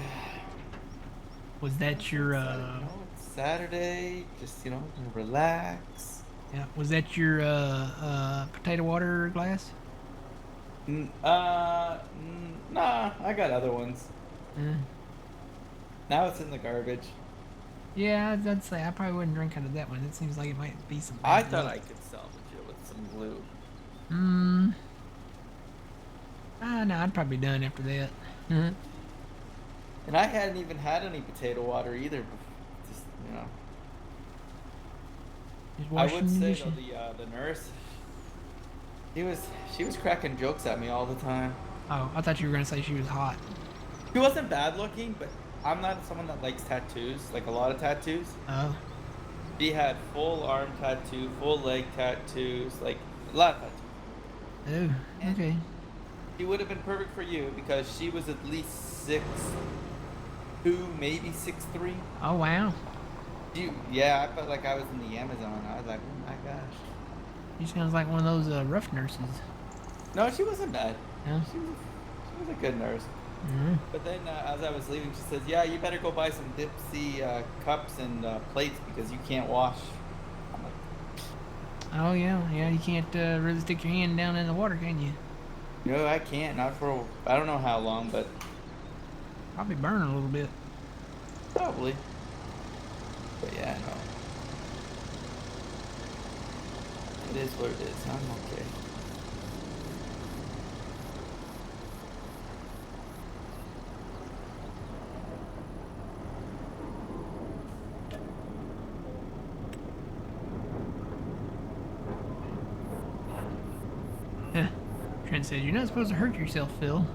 Was that your It's Saturday. Just relax. yeah? Was that your potato water glass? Nah, I got other ones. Eh. Now it's in the garbage. Yeah, I'd say I probably wouldn't drink out of that one. It seems like it might be some I bad thought luck. I could salvage it with some glue. Hmm. No, I'd probably be done after that. Mhm. And I hadn't even had any potato water either. Just Just I would washing the say dishes. though the nurse, she was cracking jokes at me all the time. Oh, I thought you were gonna say she was hot. She wasn't bad looking, but I'm not someone that likes tattoos, like a lot of tattoos. Oh, She had full arm tattoo, full leg tattoos, like a lot of tattoos. oh, And okay. she would have been perfect for you because she was at least 6'2", maybe 6'3". Oh wow. Yeah, I felt like I was in the Amazon. I was like, oh my gosh. She sounds like one of those rough nurses. No, she wasn't bad. Yeah. She was a good nurse. Mm. But then as I was leaving, she says, yeah, you better go buy some Dipsy cups and plates because you can't wash. I'm like, Oh yeah, yeah. You can't really stick your hand down in the water, can you? no, I can't. Not for, I don't know how long, but Probably burn a little bit. probably. But yeah, no. It is what it is. I'm okay. Huh. Trent says you're not supposed to hurt yourself, Phil.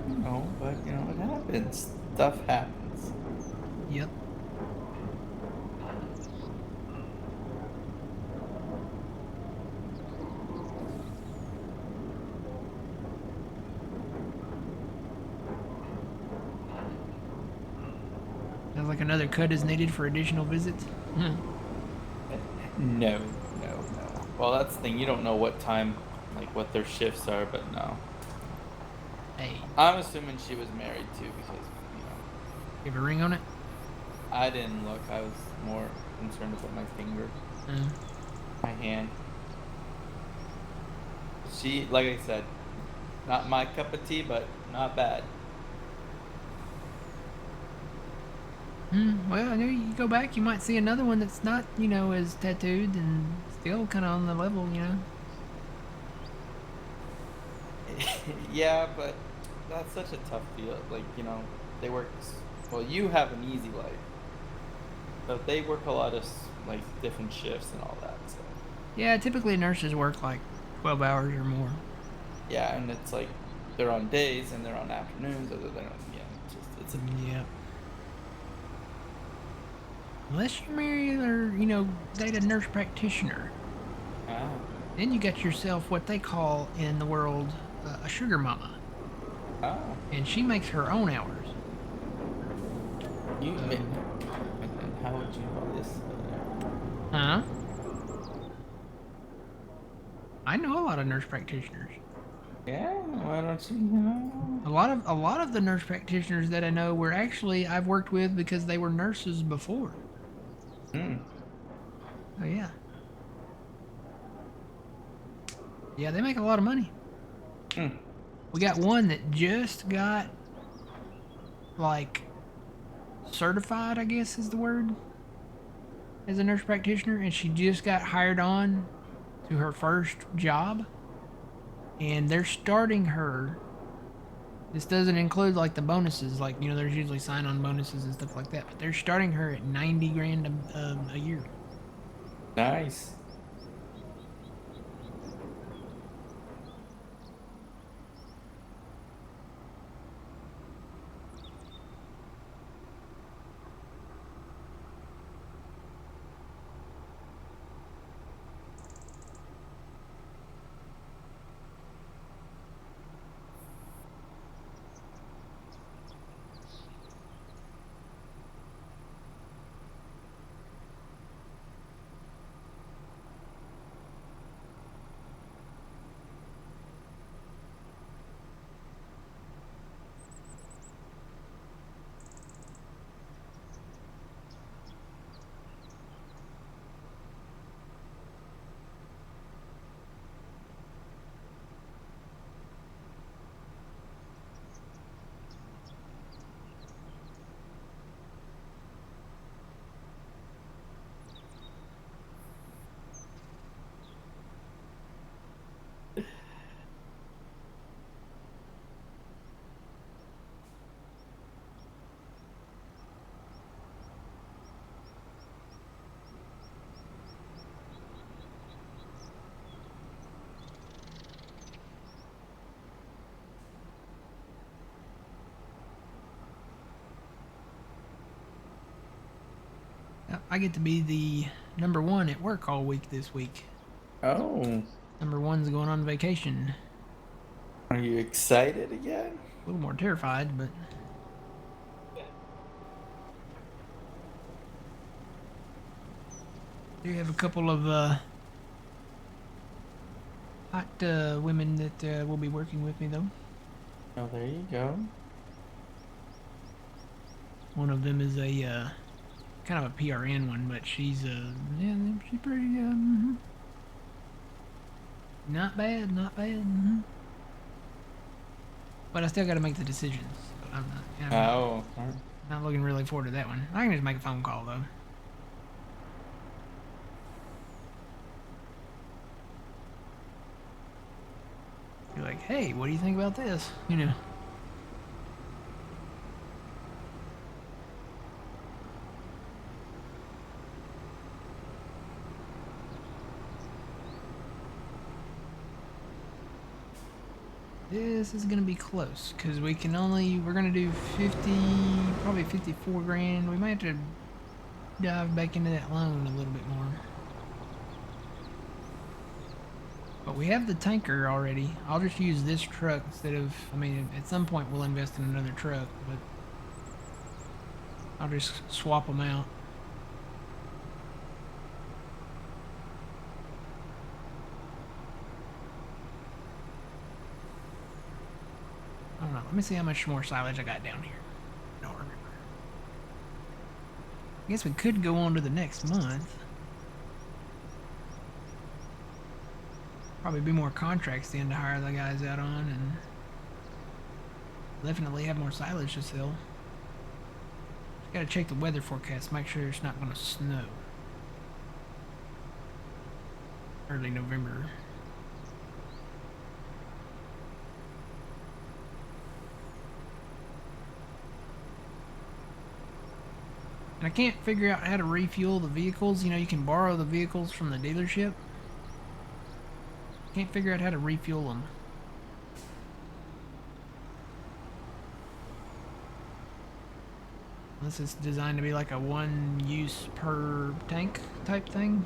No, but it happens. Stuff happens. Yep. Sounds like another cut is needed for additional visits. Hmm. No, no, no. Well, that's the thing. You don't know what time, like what their shifts are, but no. Hey, I'm assuming she was married too because, you have a ring on it? I didn't look. I was more concerned about my finger, Uh, my hand. She, like I said, not my cup of tea, but not bad. well, I know you go back, you might see another one that's not, as tattooed and still kind of on the level. Yeah, but that's such a tough deal. Like, they work. Well, you have an easy life, but they work a lot of like different shifts and all that. So Yeah, typically nurses work like 12 hours or more. yeah, and it's like they're on days and they're on afternoons, or they're on it's a Yeah. Unless you marry or, date a nurse practitioner. ah. Then you got yourself what they call in the world a sugar mama. Ah, And she makes her own hours. you. And how would you call this? Huh? I know a lot of nurse practitioners. Yeah, why don't you? A lot of the nurse practitioners that I know were actually I've worked with because they were nurses before. Hmm. Oh yeah. Yeah, they make a lot of money. Hmm. We got one that just got, like, certified, I guess is the word, as a nurse practitioner, and she just got hired on to her first job, and they're starting her. This doesn't include like the bonuses, like there's usually sign-on bonuses and stuff like that, but they're starting her at 90 grand a year. Nice. Yep, I get to be the number one at work all week this week. Oh, Number one's going on vacation. are you excited again? A little more terrified, but do have a couple of hot women that will be working with me though. Oh, there you go. One of them is a kind of a PRN one, but she's yeah, she's pretty not bad, not bad. But I still got to make the decisions. So Oh, not looking really forward to that one. I can just make a phone call though. Be like, hey, what do you think about this? This is gonna be close because we're gonna do 50, probably 54 grand. We might have to dive back into that loan a little bit more. But we have the tanker already. I'll just use this truck instead of, at some point we'll invest in another truck, but I'll just swap them out. I don't know. Let me see how much more silage I got down here. I don't remember. I guess we could go on to the next month. Probably be more contracts then to hire the guys out on, and definitely have more silage to sell. Just gotta check the weather forecast, make sure it's not gonna snow. Early November. And I can't figure out how to refuel the vehicles. You can borrow the vehicles from the dealership. Can't figure out how to refuel them. Unless it's designed to be like a one use per tank type thing.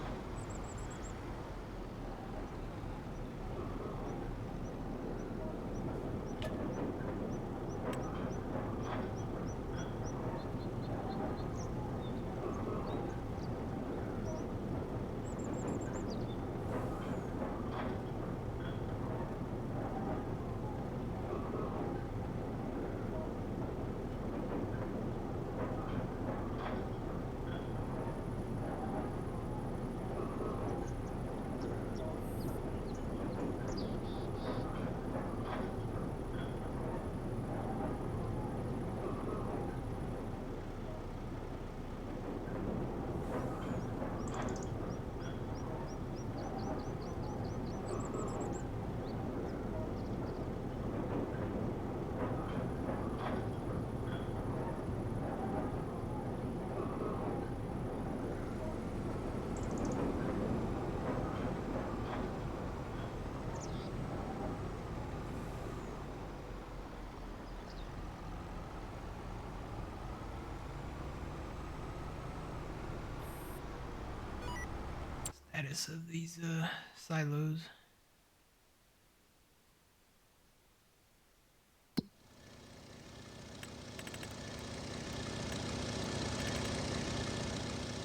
status of these silos.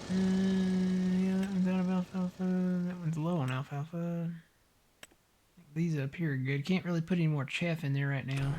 Yeah, that one's out of alfalfa. That one's low on alfalfa. These up here are good. Can't really put any more chaff in there right now.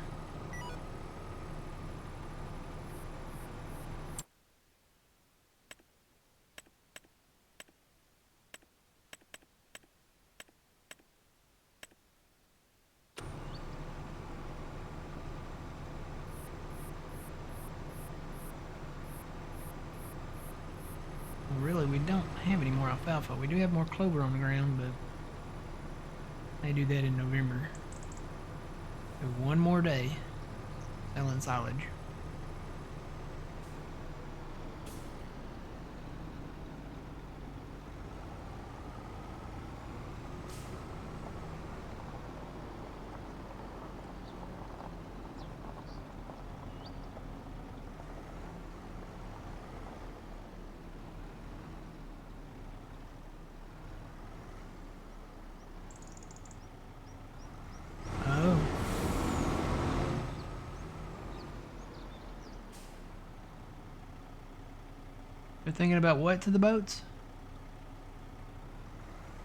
Well, really, we don't have any more alfalfa. We do have more clover on the ground, but they do that in November. So one more day selling silage. Oh. They're thinking about what to the boats?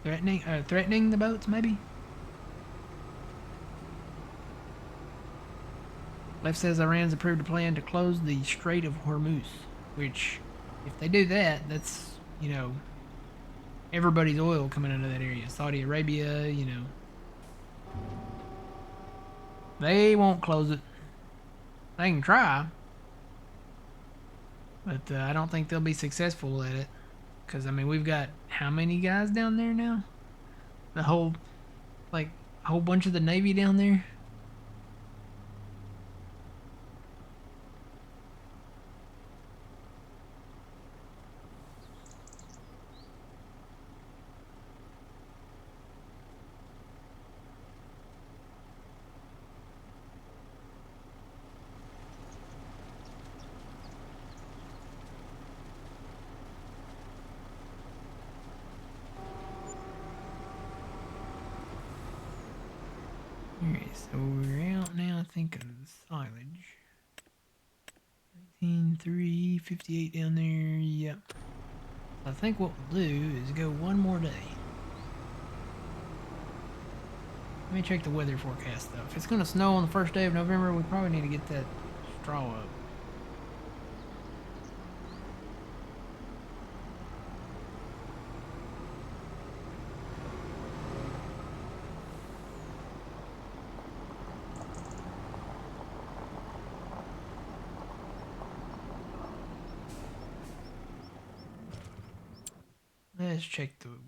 Threatening the boats, maybe? Left says Iran's approved a plan to close the Strait of Hormuz, which, if they do that, that's, you know, everybody's oil coming out of that area. Saudi Arabia, you know. They won't close it. They can try, but I don't think they'll be successful at it. Because, I mean, we've got how many guys down there now? The whole, like, a whole bunch of the Navy down there? Alright, so we're out now, I think, of the silage. 19.3, 58 down there, yep. I think what we'll do is go one more day. Let me check the weather forecast, though. If it's going to snow on the first day of November, we probably need to get that straw up. Let's check the weather.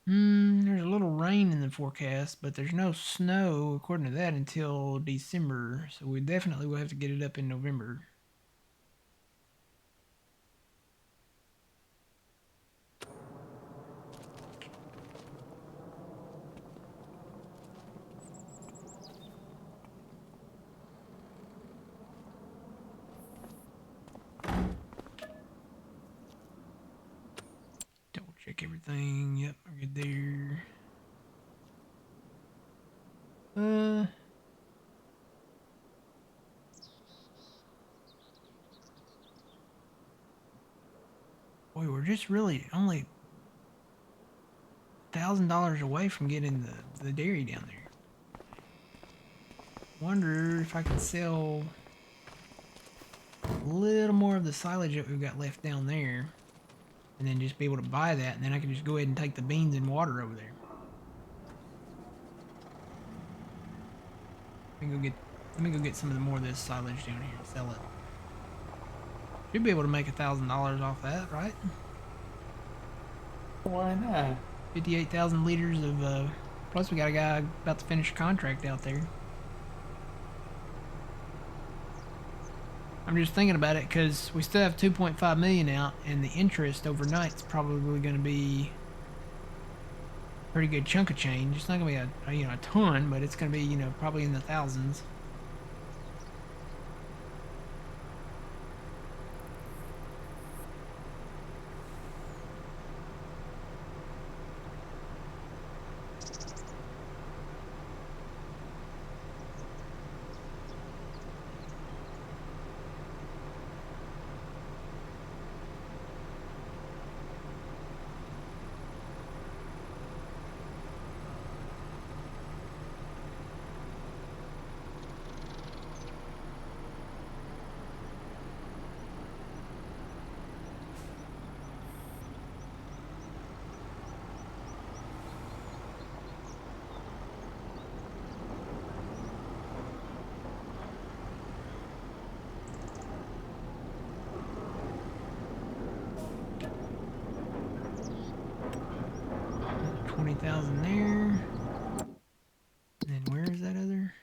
There's a little rain in the forecast, but there's no snow, according to that, until December. So we definitely will have to get it up in November. Double check everything. Yep, we're good there. Boy, we're just really only $1,000 away from getting the dairy down there. Wonder if I can sell a little more of the silage that we've got left down there, and then just be able to buy that, and then I can just go ahead and take the beans and water over there. Let me go get some of the more of this silage down here and sell it. Should be able to make $1,000 off that, right? Why not? 58,000 liters of, plus we got a guy about to finish a contract out there. I'm just thinking about it because we still have 2.5 million out, and the interest overnight's probably going to be a pretty good chunk of change. It's not going to be a ton, but it's going to be, probably in the thousands. 8,000 there. And then where is that other?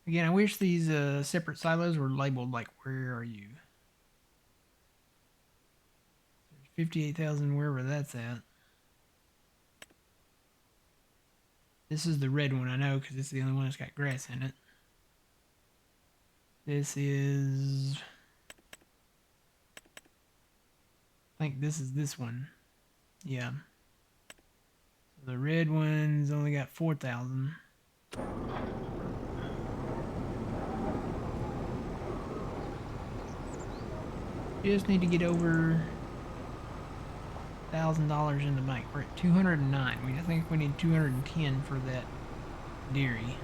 Again, I wish these separate silos were labeled, like, where are you? There's 58,000 wherever that's at. This is the red one, I know, because it's the only one that's got grass in it. This is... I think this is this one. Yeah. So the red one's only got 4,000. Just need to get over $1,000 in the bank. We're at 209. I think we need 210 for that dairy.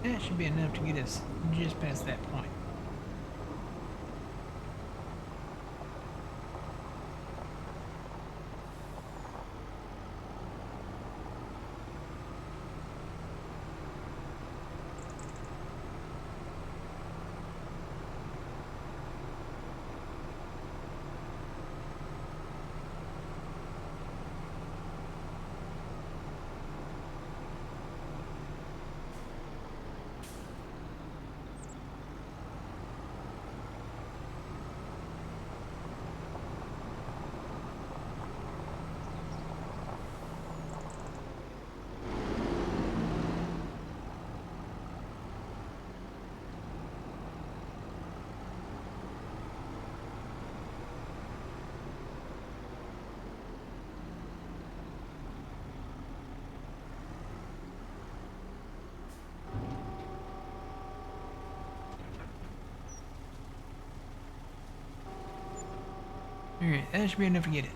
That should be enough to get us just past that point. Alright, that should be enough to get it.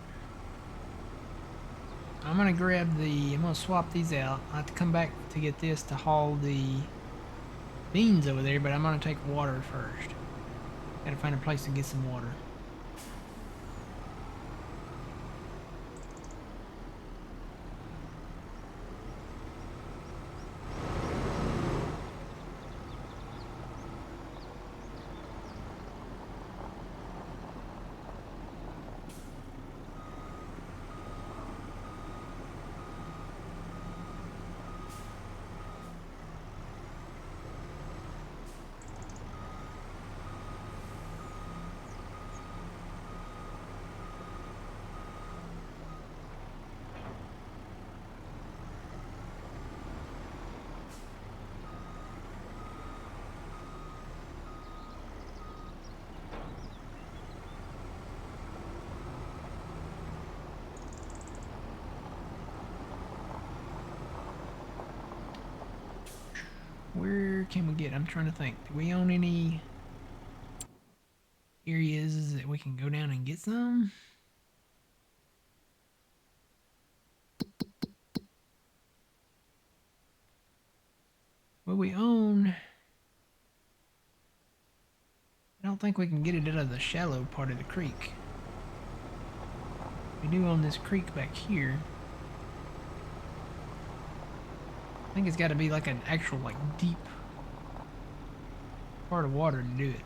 I'm gonna swap these out. I have to come back to get this to haul the beans over there, but I'm gonna take water first. Gotta find a place to get some water. Where can we get? I'm trying to think. Do we own any areas that we can go down and get some? Well, we own... I don't think we can get it out of the shallow part of the creek. We do own this creek back here. I think it's got to be like an actual, like, deep part of water to do it.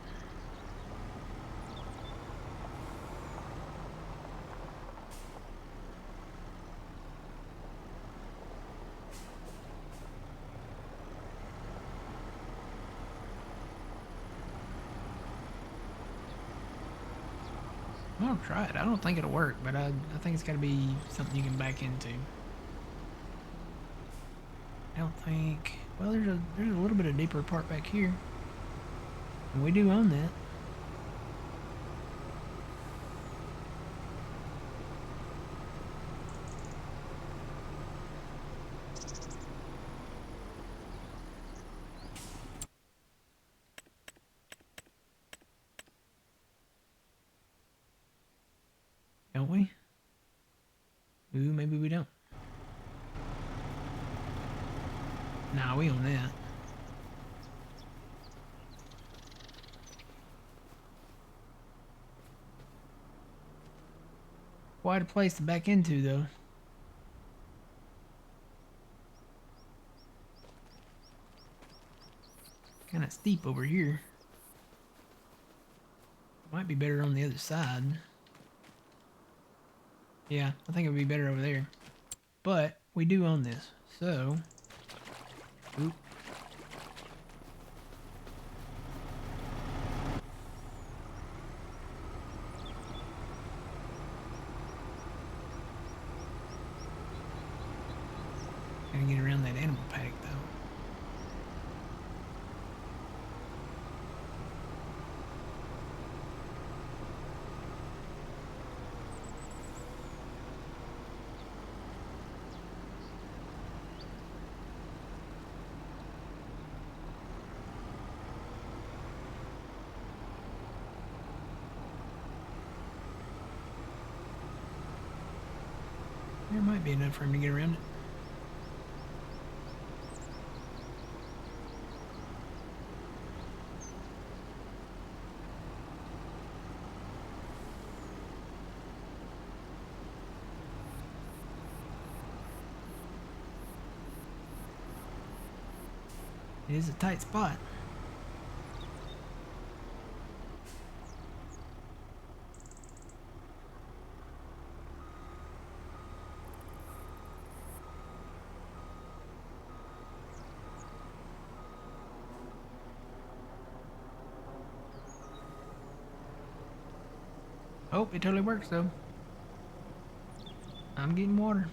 I'll try it. I don't think it'll work, but I think it's got to be something you can back into. I don't think. Well, there's a little bit of deeper part back here, and we do own that. Don't we? Ooh, maybe we don't. Nah, we own that. Quite a place to back into, though. Kind of steep over here. Might be better on the other side. Yeah, I think it would be better over there. But we do own this, so. Oop. Gotta get around that animal paddock, though. There might be enough for him to get around it. It is a tight spot. Oh, it totally works though. I'm getting water.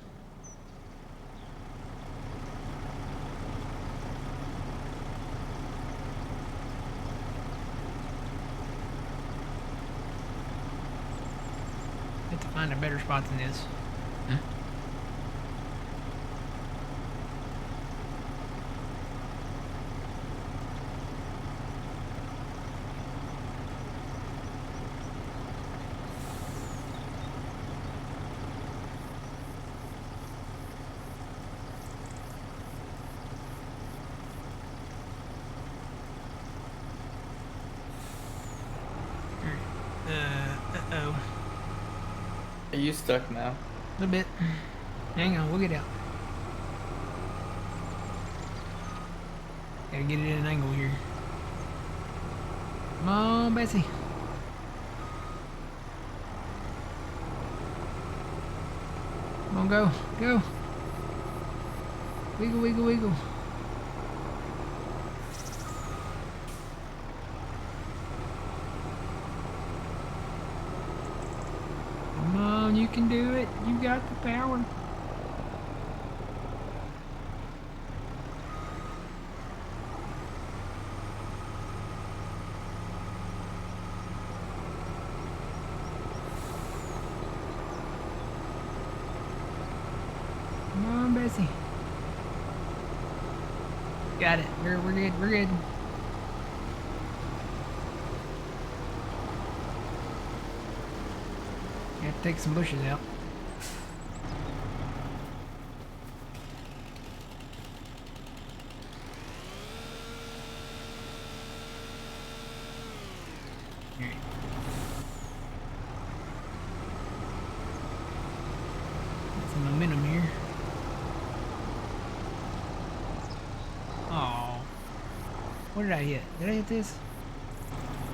Have to find a better spot than this. Huh? Uh-oh. Are you stuck now? A little bit. Hang on, we'll get out. Gotta get it at an angle here. Come on, Bessie. Come on, go. Go. Wiggle, wiggle, wiggle. Come on, you can do it. You got the power. Come on, Bessie. Got it. We're good. We're good. You have to take some bushes out. Alright. Got some momentum here. Oh. What did I hit? Did I hit this?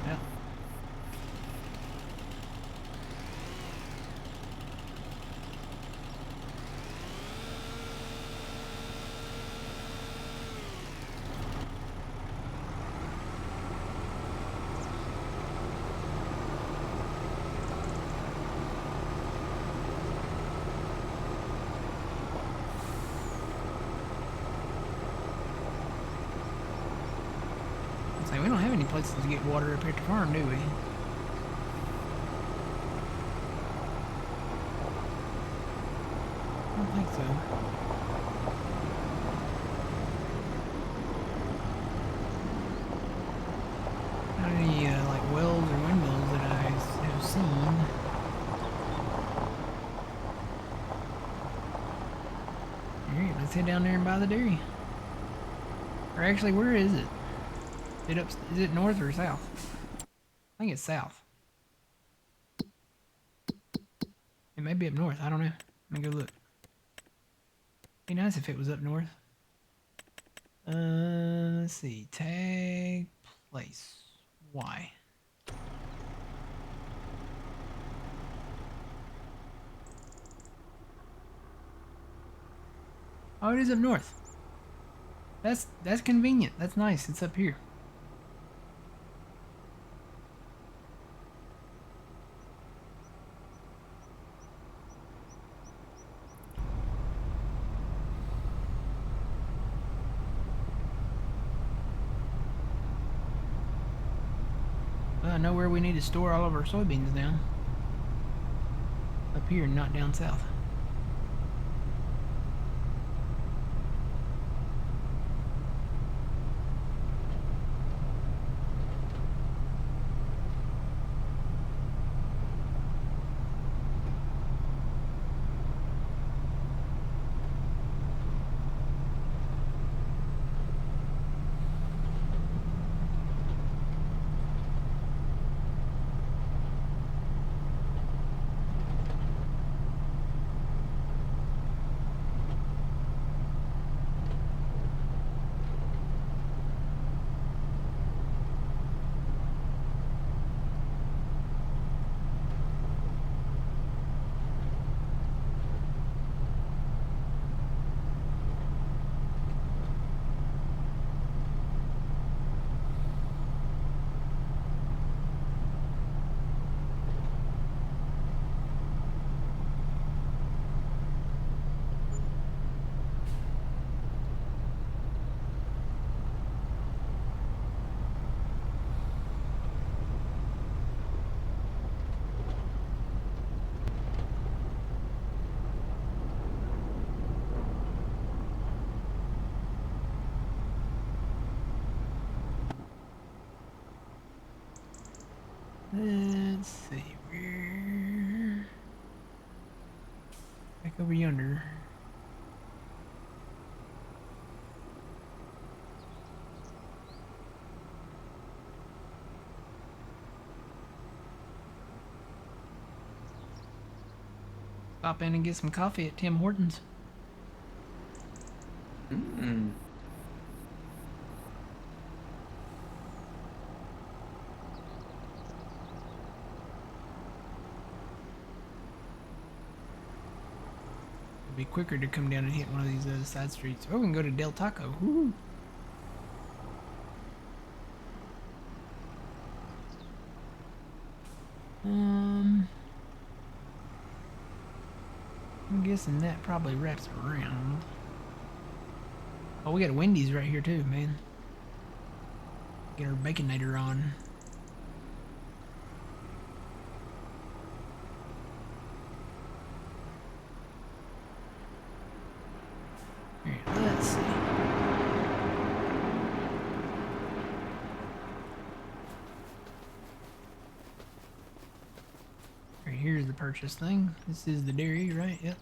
No. places to get water up here at the farm, do we? I don't think so. Not any like wells or windmills that I have seen. Alright, let's head down there and buy the dairy. Or actually, where is it? Is it north or south? I think it's south. It may be up north. I don't know. Let me go look. Be nice if it was up north. Let's see. Tag place. Why? Oh, it is up north. That's convenient. That's nice. It's up here. Well, I know where we need to store all of our soybeans now. Up here, not down south. Let's see, where... Back over yonder. Stop in and get some coffee at Tim Hortons. Mm. It'd be quicker to come down and hit one of these side streets. Or we can go to Del Taco. Woo. I'm guessing that probably wraps around. Oh, we got a Wendy's right here too, man. Get our Baconator on. Alright, let's see. Alright, here's the purchase thing. This is the dairy, right? Yep.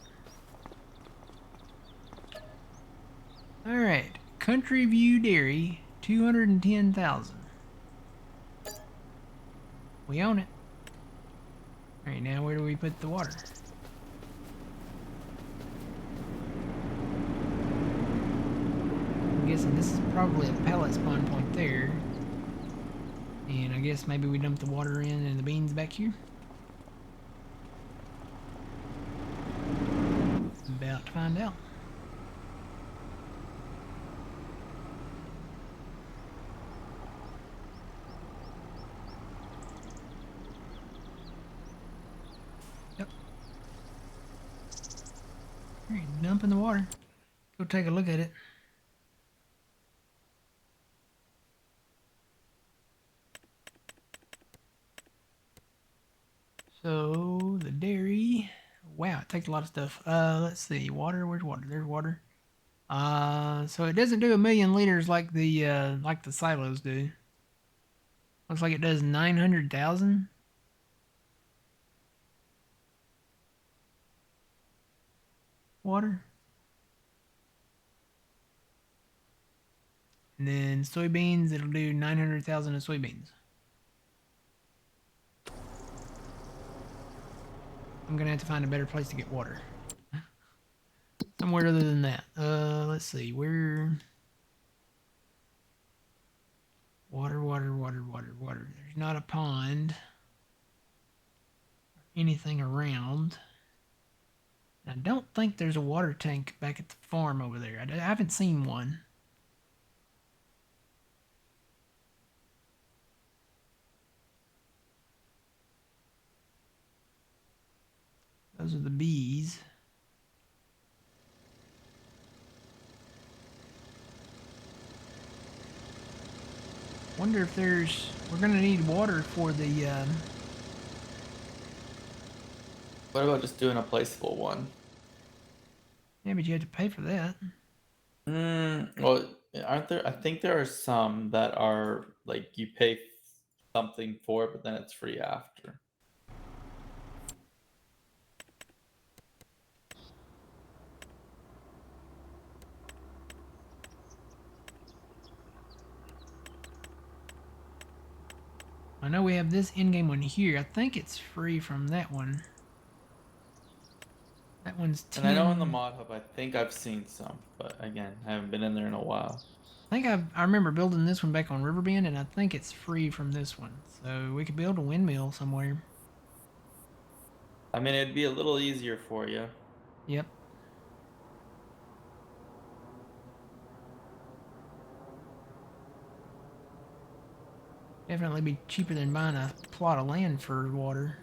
Alright, Country View Dairy, 210,000. We own it. Alright, now where do we put the water? I'm guessing this is probably a pallet spawn point there. And I guess maybe we dump the water in and the beans back here. About to find out. Yep. Alright, dump in the water. Go take a look at it. So the dairy. Wow, it takes a lot of stuff. Let's see. Water. Where's water? There's water. So it doesn't do 1,000,000 liters like the silos do. Looks like it does 900,000. Water. And then soybeans, it'll do 900,000 of soybeans. I'm gonna have to find a better place to get water. Somewhere other than that. Let's see. Where? Water, water, water, water, water. There's not a pond or anything around. I don't think there's a water tank back at the farm over there. I haven't seen one. Those are the bees. Wonder if we're gonna need water for the, What about just doing a placeable one? yeah, but you have to pay for that. Well, aren't there? I think there are some that are like you pay something for it, but then it's free after. I know we have this in-game one here. I think it's free from that one. That one's 10. And I know in the mod hub, I think I've seen some, but again, I haven't been in there in a while. I think I remember building this one back on Riverbend, and I think it's free from this one. So we could build a windmill somewhere. I mean, it'd be a little easier for you. Yep. Definitely be cheaper than buying a plot of land for water.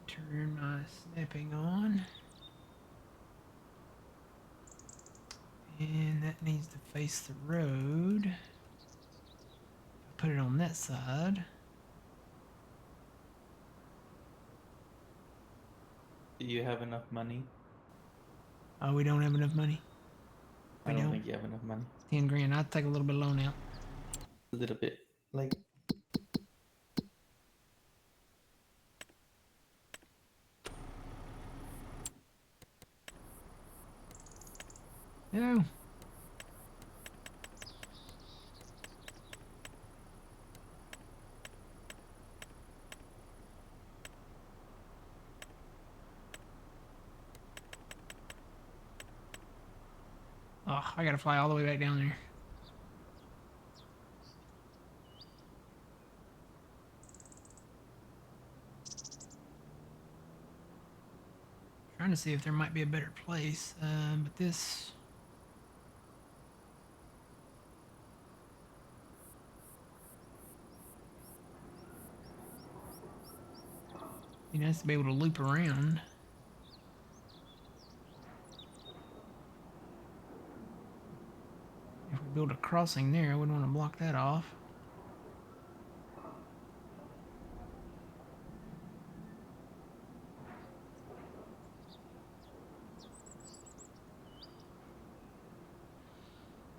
Turn my snapping on. And that needs to face the road. Put it on that side. Do you have enough money? Oh, we don't have enough money. I don't think you have enough money. 10 grand. I'll take a little bit of loan out. A little bit, like. No. Oh, I gotta fly all the way back down there. Trying to see if there might be a better place, but this... Be nice to be able to loop around. If we build a crossing there, I wouldn't want to block that off.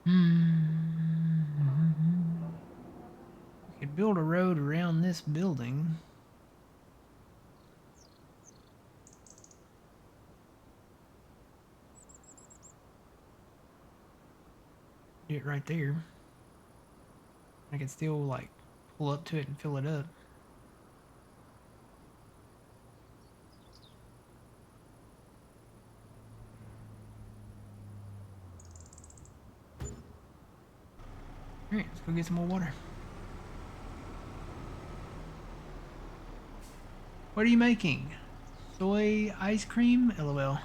We could build a road around this building. Do it right there. I could still like pull up to it and fill it up. Alright, let's go get some more water. What are you making? Soy ice cream? LOL.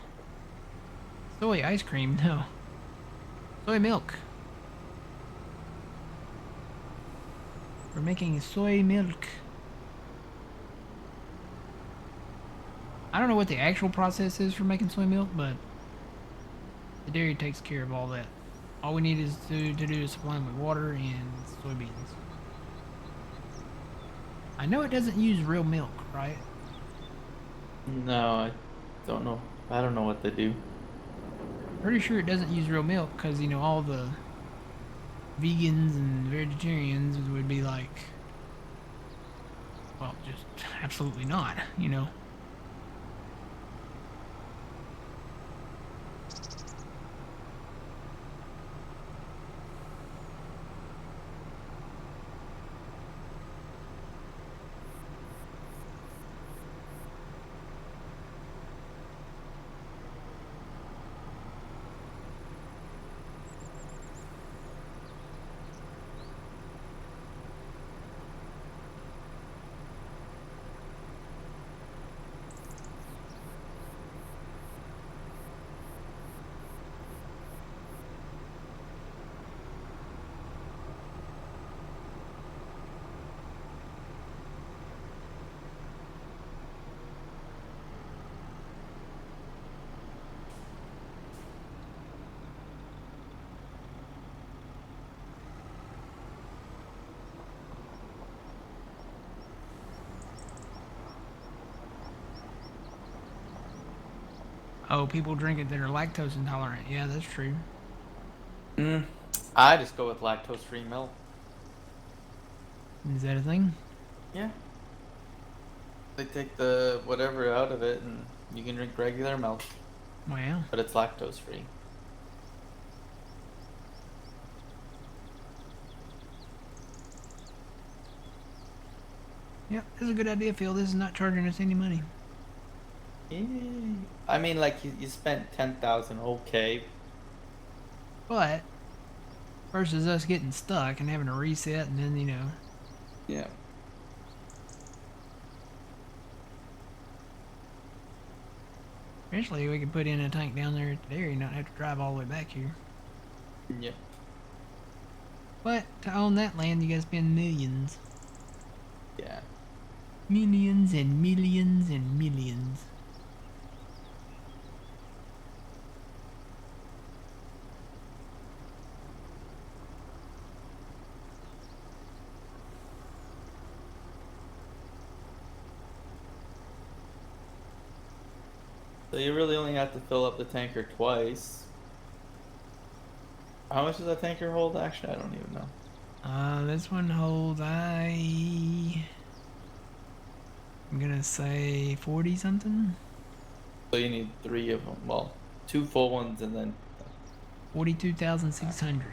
Soy ice cream? No. Soy milk. We're making soy milk. I don't know what the actual process is for making soy milk, but the dairy takes care of all that. All we need is to do is supply them with water and soybeans. I know it doesn't use real milk, right? No, I don't know. I don't know what they do. Pretty sure it doesn't use real milk because, you know, all the vegans and vegetarians would be like, well, just absolutely not, you know. Oh, people drink it that are lactose intolerant. Yeah, that's true. I just go with lactose-free milk. Is that a thing? Yeah. They take the whatever out of it, and you can drink regular milk, Wow. but it's lactose-free. Yep, this is a good idea, Phil. This is not charging us any money. Yay. I mean, like you spent 10,000. Okay. But versus us getting stuck and having to reset and then, you know. Yeah. Eventually we could put in a tank down there at the dairy and not have to drive all the way back here. Yeah. But to own that land, you gotta spend millions. Yeah. Millions and millions and millions. So you really only have to fill up the tanker twice. How much does that tanker hold? Actually, I don't even know. This one holds, I'm gonna say 40 something? So you need 3 of them. Well, 2 full ones and then 42,600.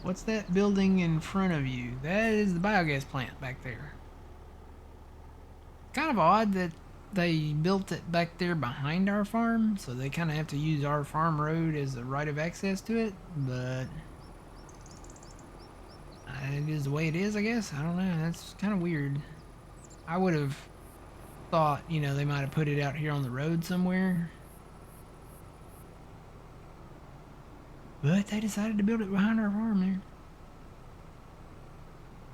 What's that building in front of you? That is the biogas plant back there. Kind of odd that they built it back there behind our farm, so they kind of have to use our farm road as a right of access to it, but it is the way it is, I guess. I don't know. That's kind of weird. I would have thought, you know, they might have put it out here on the road somewhere. But they decided to build it behind our farm there.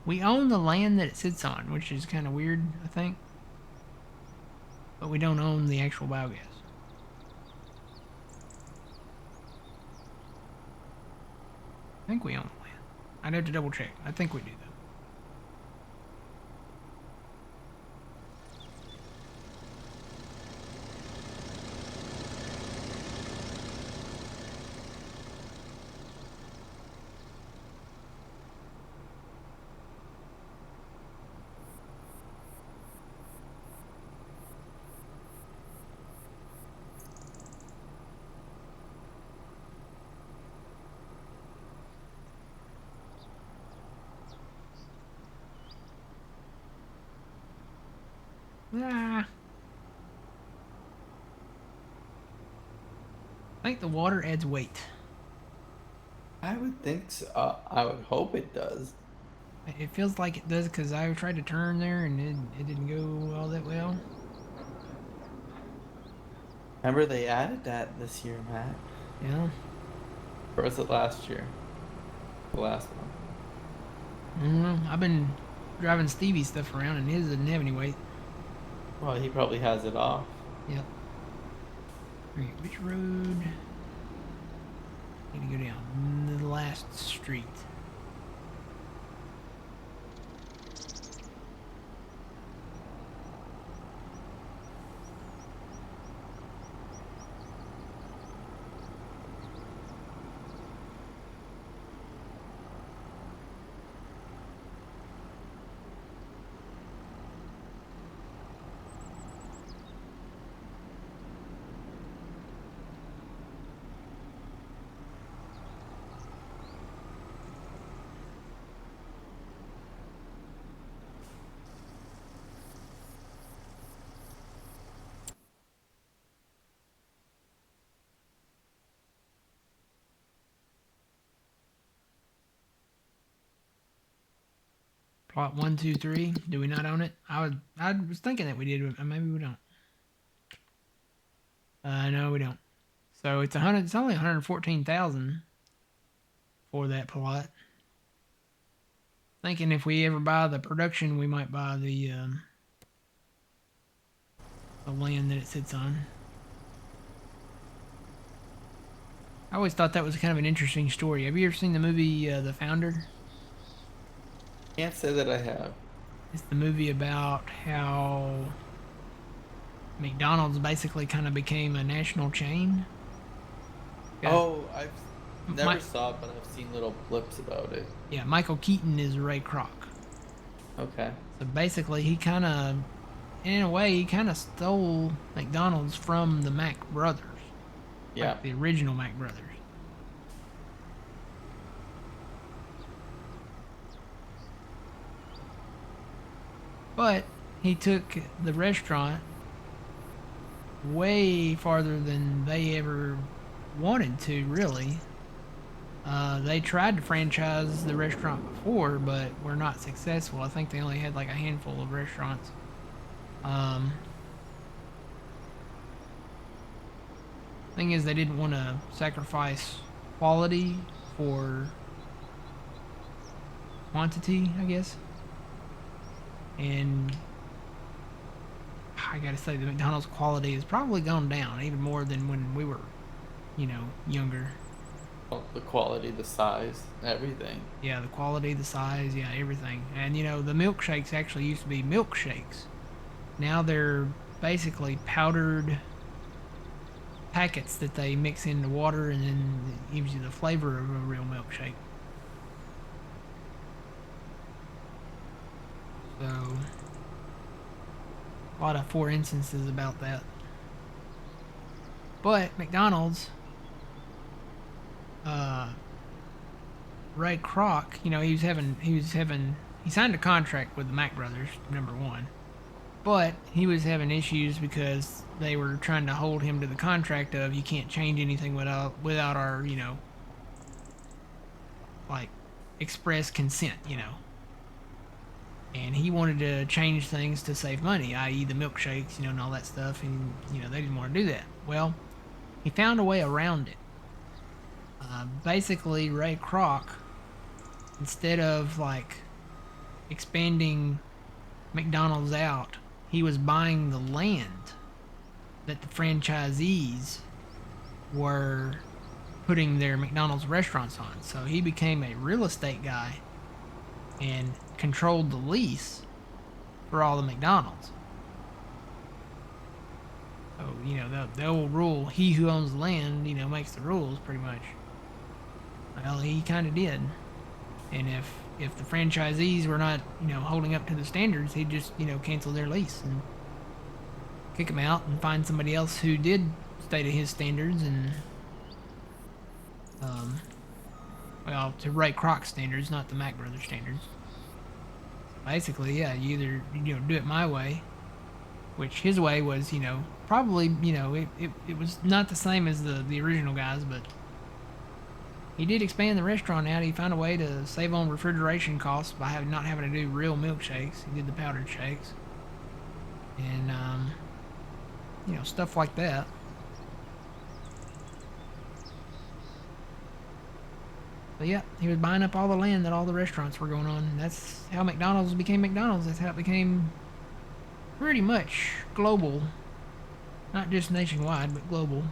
We own the land that it sits on, which is kind of weird, I think. But we don't own the actual biogas. I think we own the land. I'd have to double check. I think we do, though. Ah. I think the water adds weight. I would think so. I would hope it does. It feels like it does because I tried to turn there and it didn't go all that well. Remember they added that this year, Matt? Yeah. Or was it last year? The last one. I've been driving Stevie's stuff around and his doesn't have any weight. Well, he probably has it off. Yep. Alright, which road? Need to go down the last street. Plot 123. Do we not own it? I was thinking that we did, but maybe we don't. No, we don't. So it's It's only 114,000 for that plot. Thinking if we ever buy the production, we might buy the land that it sits on. I always thought that was kind of an interesting story. Have you ever seen the movie The Founder? Can't say that I have. It's the movie about how McDonald's basically kind of became a national chain. Yeah. Oh, I've never Mi- saw it, but I've seen little blips about it. Yeah, Michael Keaton is Ray Kroc. Okay. So basically, he kind of, in a way, he kind of stole McDonald's from the Mac brothers. Yeah. Like the original Mac brothers. But he took the restaurant way farther than they ever wanted to, really. They tried to franchise the restaurant before, but were not successful. I think they only had like a handful of restaurants. Thing is, they didn't want to sacrifice quality for quantity, I guess. And I gotta say, the McDonald's quality has probably gone down even more than when we were, younger. Well, the quality, the size, everything. Yeah, the quality, the size, yeah, everything. And the milkshakes actually used to be milkshakes. Now they're basically powdered packets that they mix into water and then it gives you the flavor of a real milkshake. So, a lot of four instances about that. But McDonald's, Ray Kroc, he signed a contract with the Mac brothers, number one. But he was having issues because they were trying to hold him to the contract of you can't change anything without our, like express consent, And he wanted to change things to save money, i.e. the milkshakes, and all that stuff, and they didn't want to do that. Well, he found a way around it. Basically, Ray Kroc, instead of like expanding McDonald's out, he was buying the land that the franchisees were putting their McDonald's restaurants on. So he became a real estate guy and controlled the lease for all the McDonald's. So, the old rule, he who owns the land, makes the rules, pretty much. Well, he kind of did. And if the franchisees were not, holding up to the standards, he'd just, cancel their lease and kick them out and find somebody else who did stay to his standards and, well, to Ray Kroc's standards, not the Mac Brothers standards. Basically, yeah, you either, do it my way, which his way was, probably, it was not the same as the original guys, but He did expand the restaurant out. He found a way to save on refrigeration costs by not having to do real milkshakes. He did the powdered shakes. And, you know, stuff like that. But yeah, he was buying up all the land that all the restaurants were going on. And that's how McDonald's became McDonald's. That's how it became pretty much global. Not just nationwide, but global.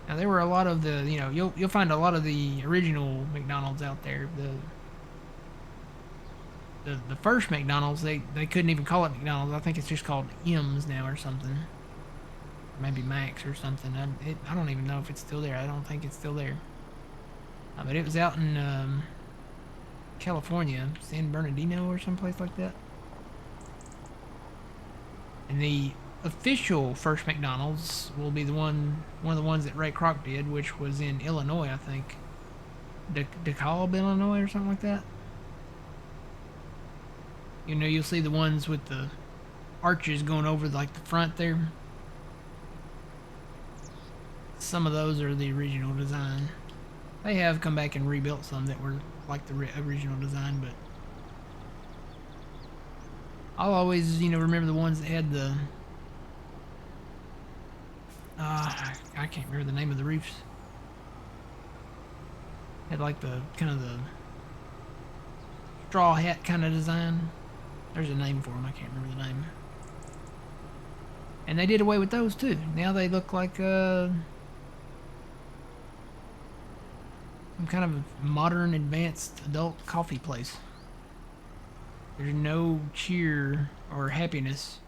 Now there were a lot of the, you know, you'll find a lot of the original McDonald's out there. The first McDonald's, they couldn't even call it McDonald's. I think it's just called M's now or something. Or maybe Max or something. I don't even know if it's still there. I don't think it's still there. But it was out in California, San Bernardino or someplace like that. And the official first McDonald's will be one of the ones that Ray Kroc did, which was in Illinois, I think. DeKalb, Illinois, or something like that. You know, you'll see the ones with the arches going over like the front there. Some of those are the original design. They have come back and rebuilt some that were like the original design, but I'll always, you know, remember the ones that had the I can't remember the name of the roofs. Had like the kind of the straw hat kind of design. There's a name for them. I can't remember the name. And they did away with those too. Now they look like some kind of modern, advanced adult coffee place. There's no cheer or happiness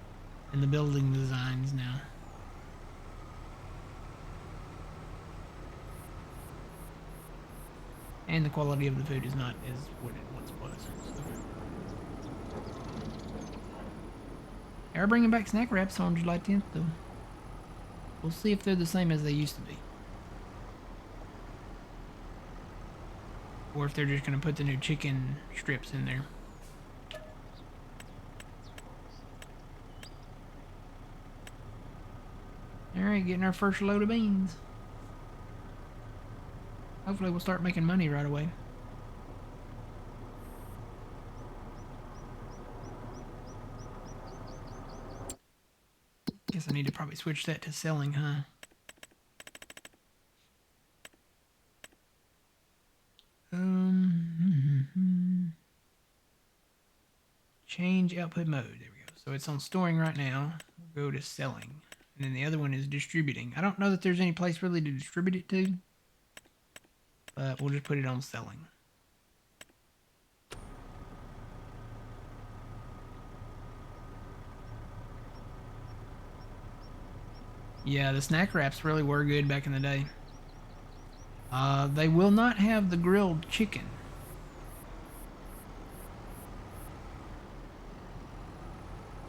in the building designs now. And the quality of the food is not as what it once was. So. They are bringing back snack wraps on July 10th, though. We'll see if they're the same as they used to be. Or if they're just going to put the new chicken strips in there. Alright, getting our first load of beans. Hopefully we'll start making money right away. Guess I need to probably switch that to selling, huh? Change output mode. There we go. So it's on storing right now. We'll go to selling. And then the other one is distributing. I don't know that there's any place really to distribute it to. But we'll just put it on selling. Yeah, the snack wraps really were good back in the day. They will not have the grilled chicken.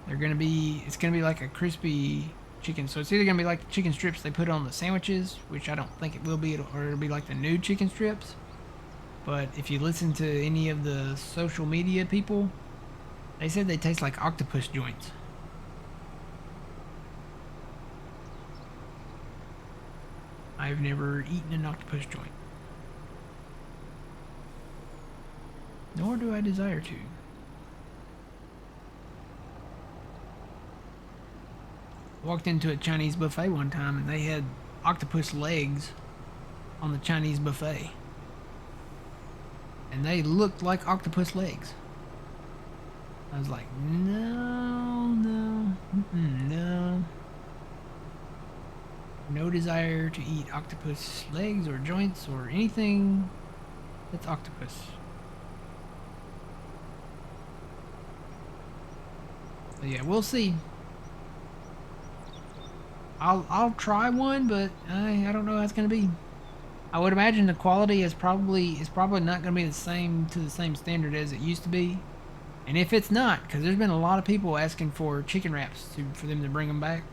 It's gonna be like a crispy chicken. So it's either gonna be like the chicken strips they put on the sandwiches, which I don't think it will be, or it'll be like the new chicken strips. But if you listen to any of the social media people, they said they taste like octopus joints. I've never eaten an octopus joint. Nor do I desire to. Walked into a Chinese buffet one time and they had octopus legs on the Chinese buffet. And they looked like octopus legs. I was like, no. No desire to eat octopus legs or joints or anything that's octopus. But yeah, we'll see. I'll try one, but I don't know how it's gonna be. I would imagine the quality is probably not gonna be the same standard as it used to be. And if it's not, because there's been a lot of people asking for chicken wraps for them to bring them back.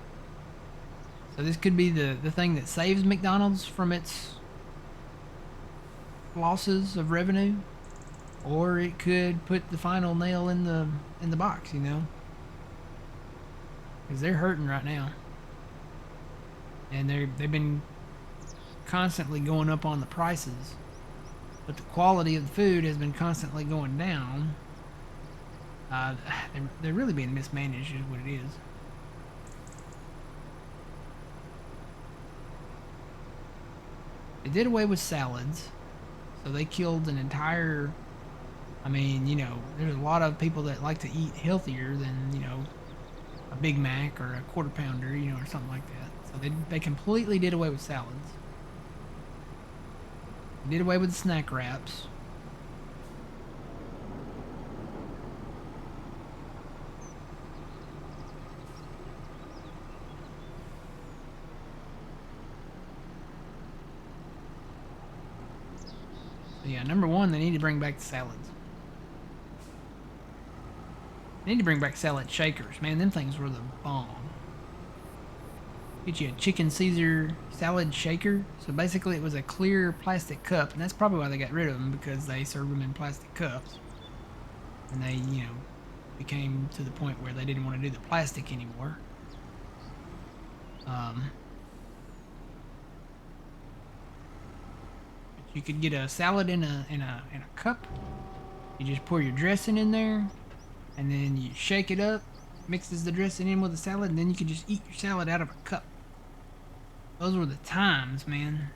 So this could be the thing that saves McDonald's from its losses of revenue, or it could put the final nail in the box, you know, because they're hurting right now. and they've been constantly going up on the prices, but the quality of the food has been constantly going down. They're really being mismanaged, is what it is. They did away with salads, so they killed an entire. I mean, you know, there's a lot of people that like to eat healthier than, you know, a Big Mac or a quarter pounder, you know, or something like that. So they completely did away with salads. They did away with the snack wraps. So yeah, number one, they need to bring back the salads. They need to bring back salad shakers. Man, them things were the bomb. Get you a chicken Caesar salad shaker. So basically it was a clear plastic cup, and that's probably why they got rid of them, because they served them in plastic cups. And they, you know, became to the point where they didn't want to do the plastic anymore. You could get a salad in a cup. You just pour your dressing in there, and then you shake it up, mixes the dressing in with the salad, and then you can just eat your salad out of a cup. Those were the times, man.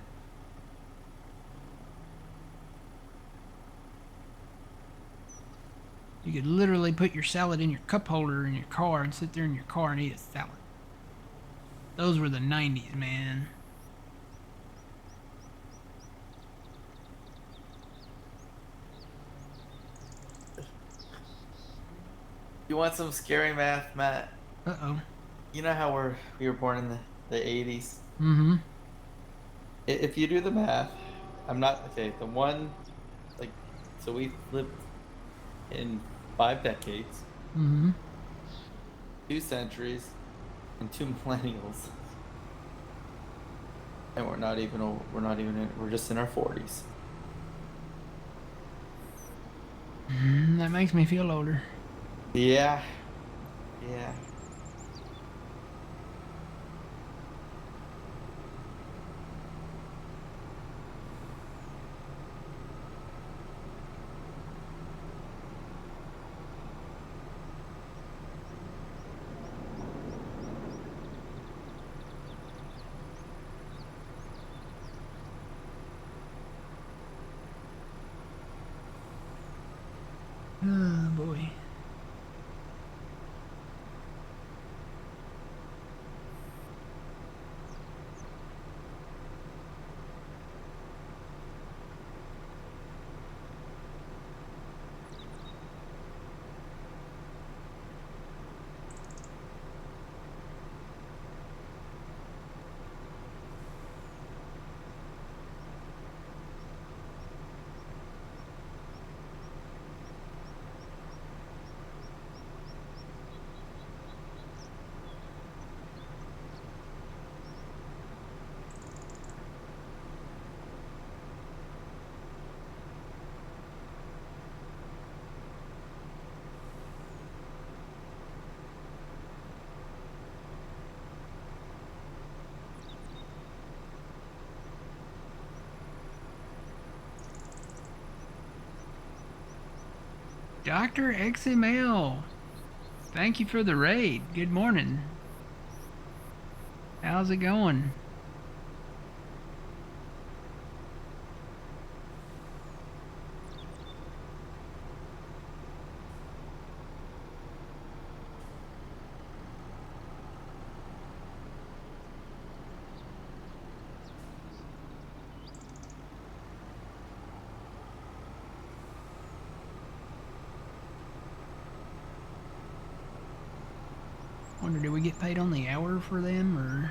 You could literally put your salad in your cup holder in your car and sit there in your car and eat a salad. Those were the 90s, man. You want some scary math, Matt? Uh-oh. You know how we were born in the 80s? Mm-hmm. If you do the math, I'm not okay. The one, like, so we lived in 5 decades, Mm-hmm. 2 centuries, and 2 millennials, and we're just in our 40s. That makes me feel older. Yeah, yeah. Oh, boy. Dr. XML, thank you for the raid. Good morning. How's it going? Wonder, do we get paid on the hour for them, or?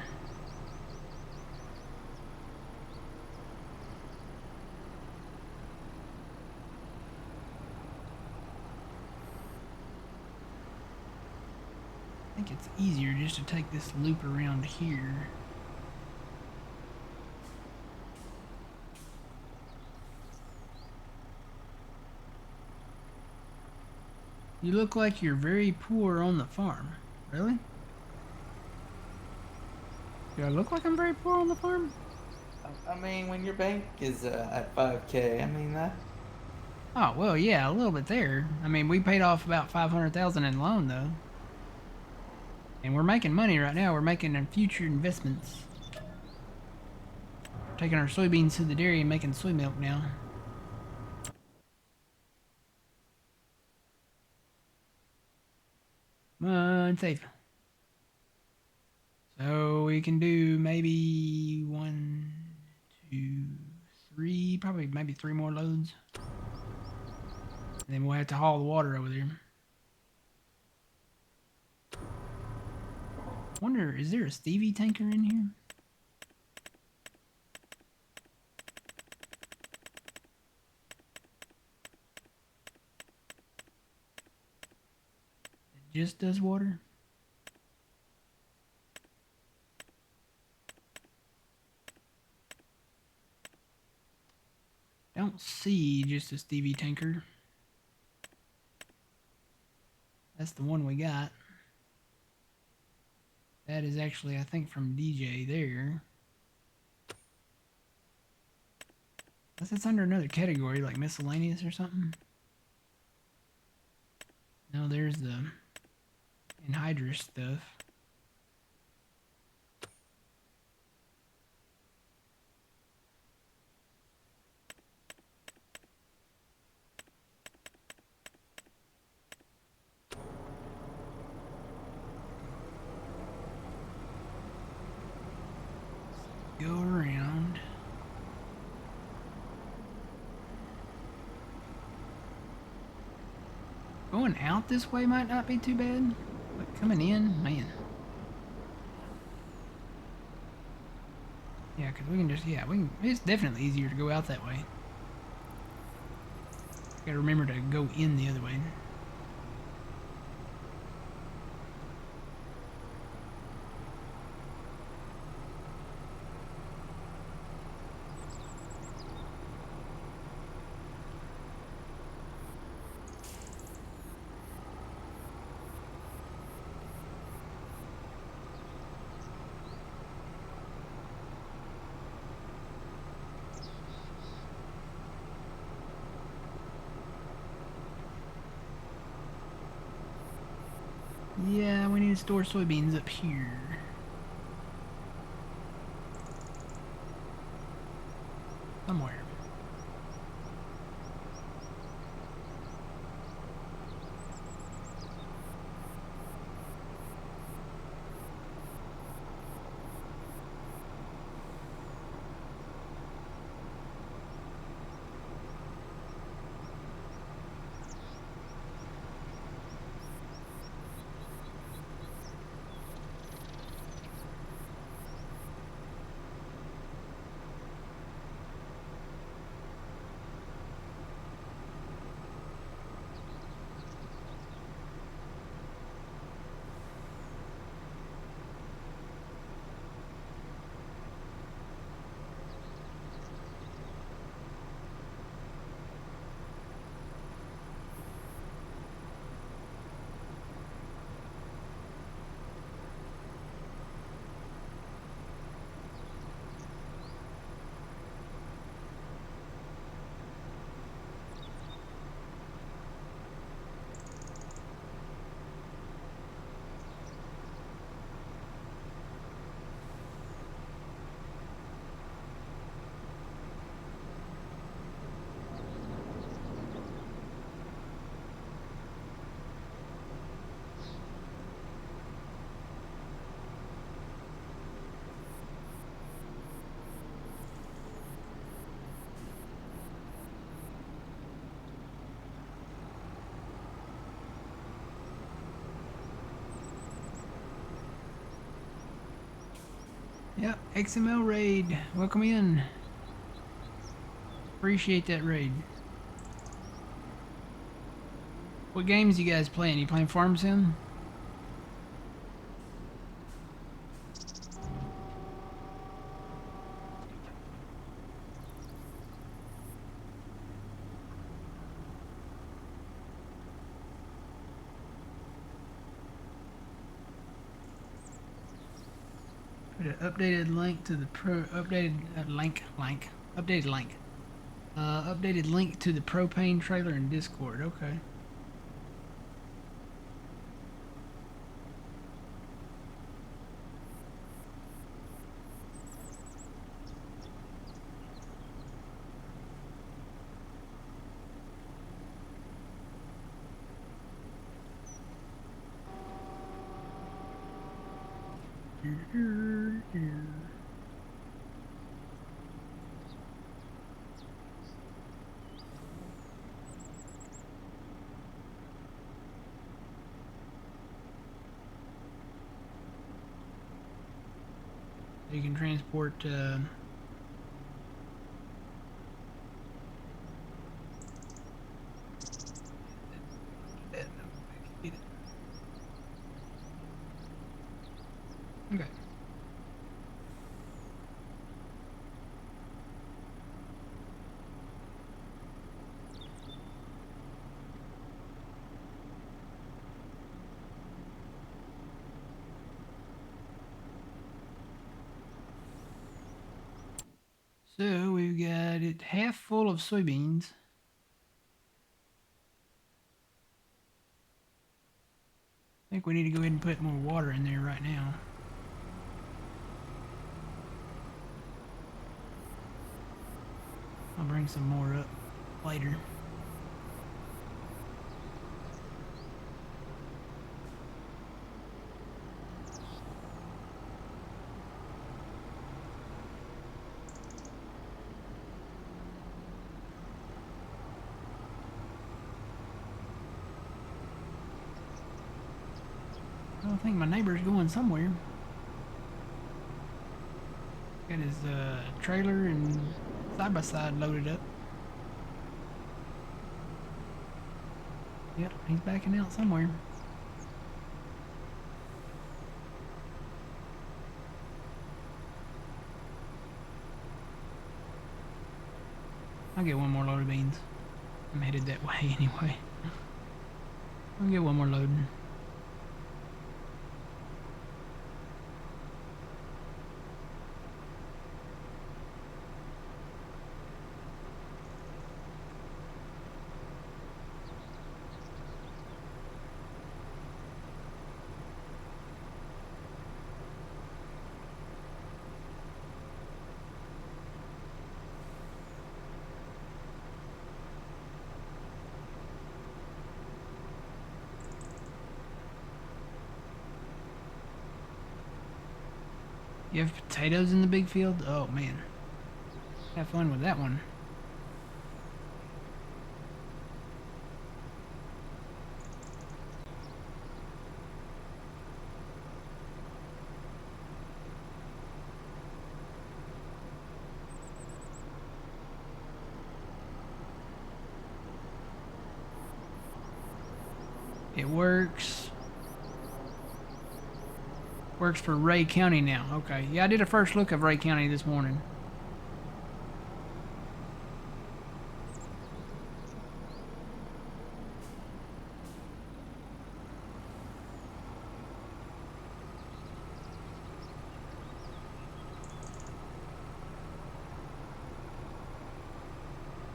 I think it's easier just to take this loop around here. You look like you're very poor on the farm. Really? Do I look like I'm very poor on the farm? I mean, when your bank is at 5K, I mean that. Oh well, yeah, a little bit there. I mean, we paid off about 500,000 in loan though, and we're making money right now. We're making future investments. We're taking our soybeans to the dairy and making soy milk now. Come on, save. So we can do maybe 1, 2, 3, probably maybe 3 more loads. And then we'll have to haul the water over there. Wonder, is there a Stevie tanker in here? It just does water? Don't see just a Stevie tanker. That's the one we got. That is actually, I think, from DJ there. Unless it's under another category, like miscellaneous or something. No, there's the anhydrous stuff. Go around. Going out this way might not be too bad, but coming in, man. Yeah, because we can just, yeah, we can, it's definitely easier to go out that way. Gotta remember to go in the other way. Yeah, we need to store soybeans up here. Somewhere. Yep, XML raid. Welcome in. Appreciate that raid. What games you guys playing? You playing Farm Sim? Put an updated link to the updated link to the propane trailer in Discord. Okay. You can transport okay. So we've got it half full of soybeans. I think we need to go ahead and put more water in there right now. I'll bring some more up later. I think my neighbor's going somewhere. Got his trailer and side-by-side loaded up. Yep, he's backing out somewhere. I'll get one more load of beans. I'm headed that way anyway. I'll get one more load. You have potatoes in the big field? Oh man. Have fun with that one. It works. Works for Ray County now. Okay. Yeah, I did a first look of Ray County this morning.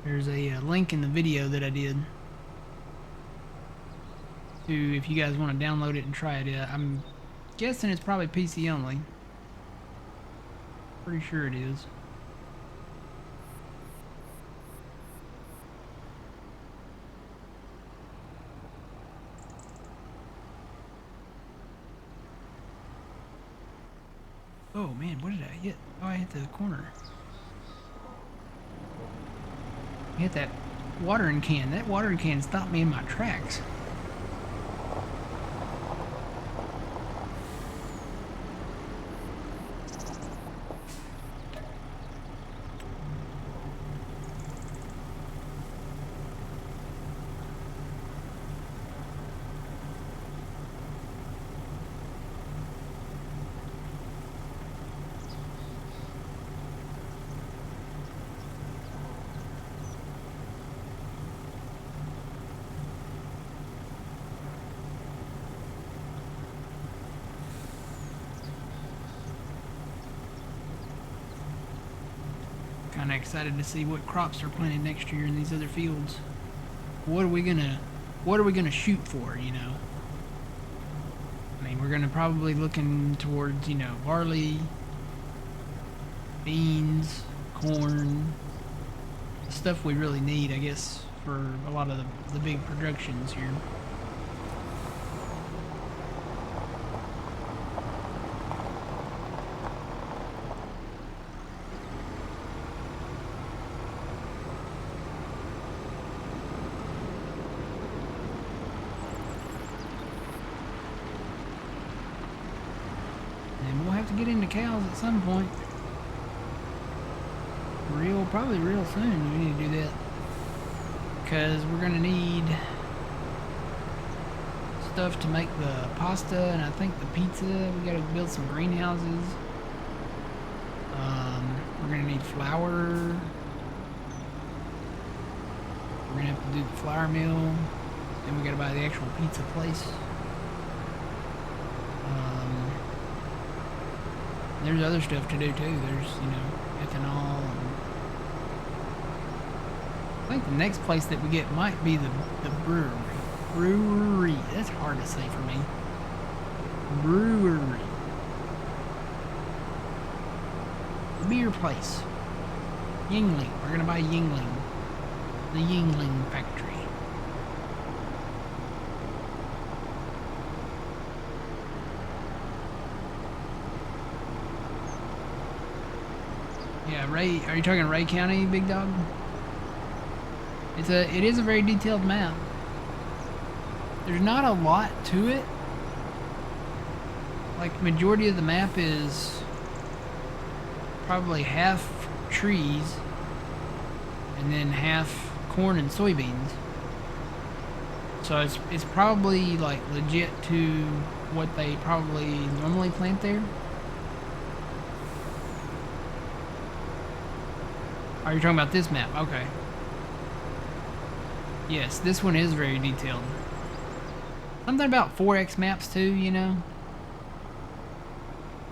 There's a link in the video that I did to if you guys want to download it and try it. I'm guessing it's probably PC only. Pretty sure it is. Oh man, what did I hit? Oh, I hit the corner. I hit that watering can. That watering can stopped me in my tracks. kind of excited to see what crops are planted next year in these other fields. What are we gonna shoot for, you know? I mean, we're gonna probably looking towards, you know, barley, beans, corn, the stuff we really need, I guess, for a lot of the big productions here. And we'll have to get into cows at some point. Probably real soon we need to do that. Because we're gonna need stuff to make the pasta and I think the pizza. We gotta build some greenhouses. We're gonna need flour. We're gonna have to do the flour mill. Then we gotta buy the actual pizza place. There's other stuff to do too. There's, you know, ethanol. And I think the next place that we get might be the brewery. Brewery. That's hard to say for me. Brewery. The beer place. Yingling. We're gonna buy Yingling. The Yingling factory. Yeah, Ray. Are you talking Ray County, big dog? It is a very detailed map. There's not a lot to it. Like, majority of the map is probably half trees and then half corn and soybeans. So it's probably like legit to what they probably normally plant there. Are you talking about this map? Okay. Yes, this one is very detailed. Something about 4X maps too, you know?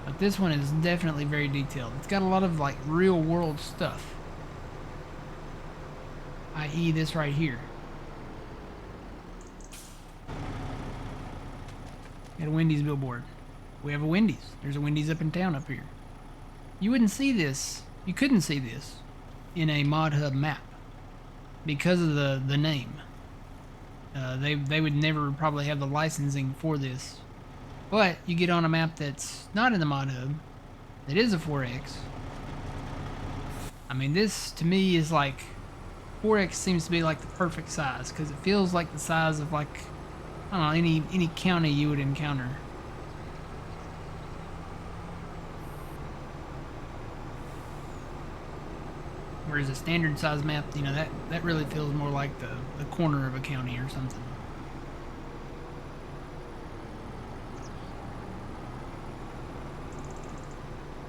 But this one is definitely very detailed. It's got a lot of like real world stuff. I.e. this right here. Got a Wendy's billboard. We have a Wendy's. There's a Wendy's up in town up here. You wouldn't see this. You couldn't see this in a Mod Hub map because of the name. They would never probably have the licensing for this. But you get on a map that's not in the Mod Hub, that is a 4X. I mean, this to me is like 4X seems to be like the perfect size because it feels like the size of like, I don't know, any county you would encounter. Whereas a standard size map, you know, that really feels more like the corner of a county or something.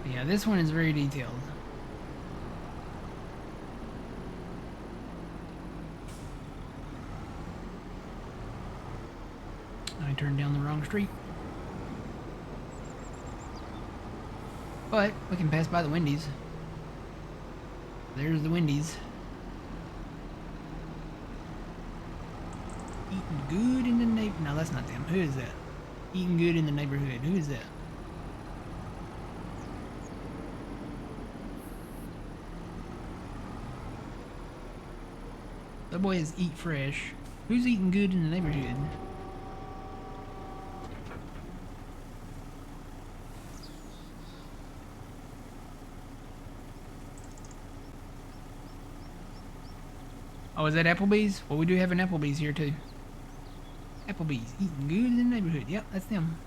But yeah, this one is very detailed. I turned down the wrong street. But we can pass by the Wendy's. There's the Wendy's. Eating good in the neighborhood. No, that's not them. Who is that? Eating good in the neighborhood. Who is that? That boy is Eat Fresh. Who's eating good in the neighborhood? Oh, is that Applebee's? Well, we do have an Applebee's here, too. Applebee's. Eating good in the neighborhood. Yep, that's them.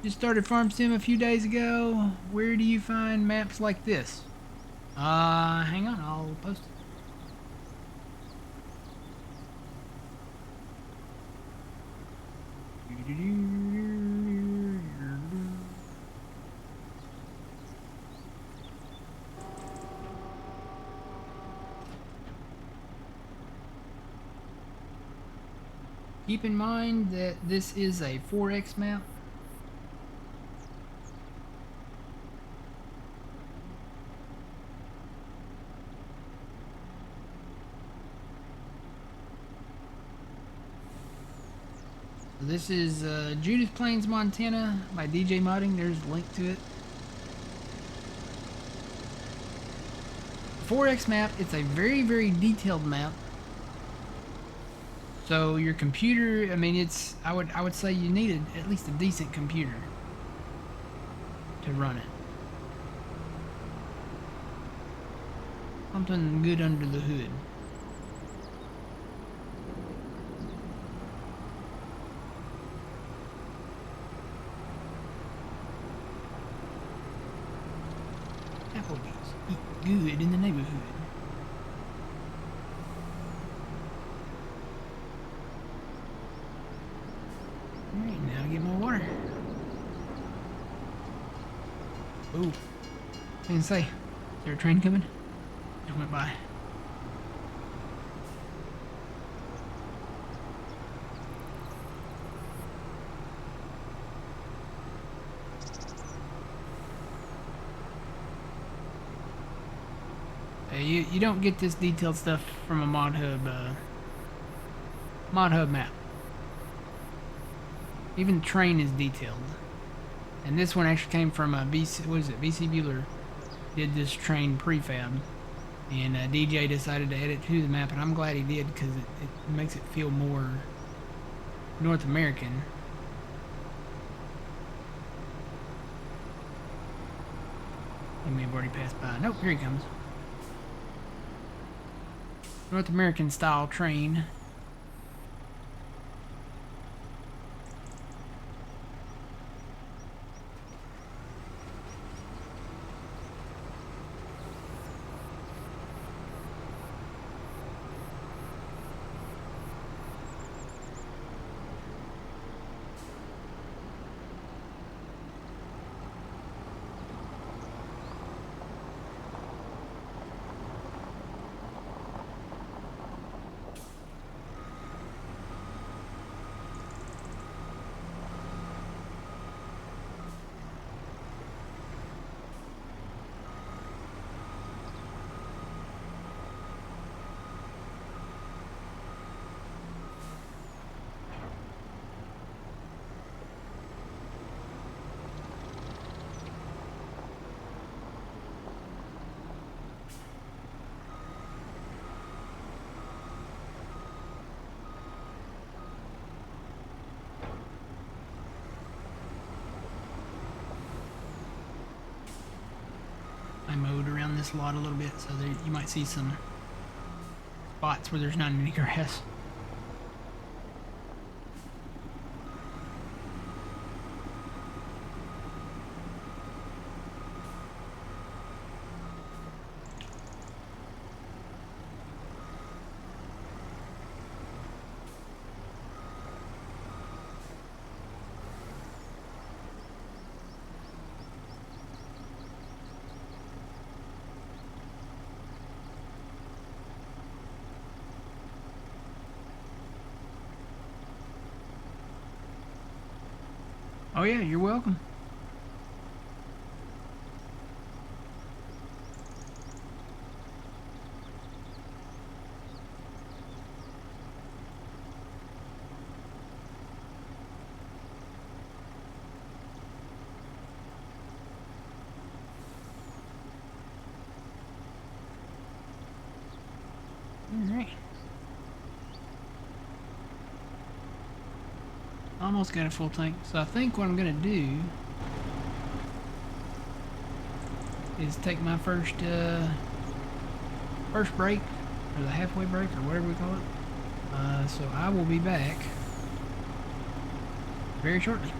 Just started Farm Sim a few days ago. Where do you find maps like this? Hang on. I'll post it. Keep in mind that this is a 4X map. So this is Judith Plains, Montana by DJ Modding. There's a link to it. 4X map. It's a very, very detailed map. So your computer, I mean, it's I would say you needed at least a decent computer to run it. Something good under the hood. Applebee's eat good in the neighborhood. Alright, now get more water. Ooh. I was gonna say, is there a train coming? Just went by. You don't get this detailed stuff from a mod hub map. Even the train is detailed. And this one actually came from a BC, what is it, BC Bueller did this train prefab. And DJ decided to add it to the map, and I'm glad he did because it makes it feel more North American. He may have already passed by. Nope, here he comes. North American style train. I mowed around this lot a little bit, so there, you might see some spots where there's not any grass. Oh yeah, you're welcome. All right. Almost got a full tank. So I think what I'm gonna do is take my first break, or the halfway break, or whatever we call it. So I will be back very shortly.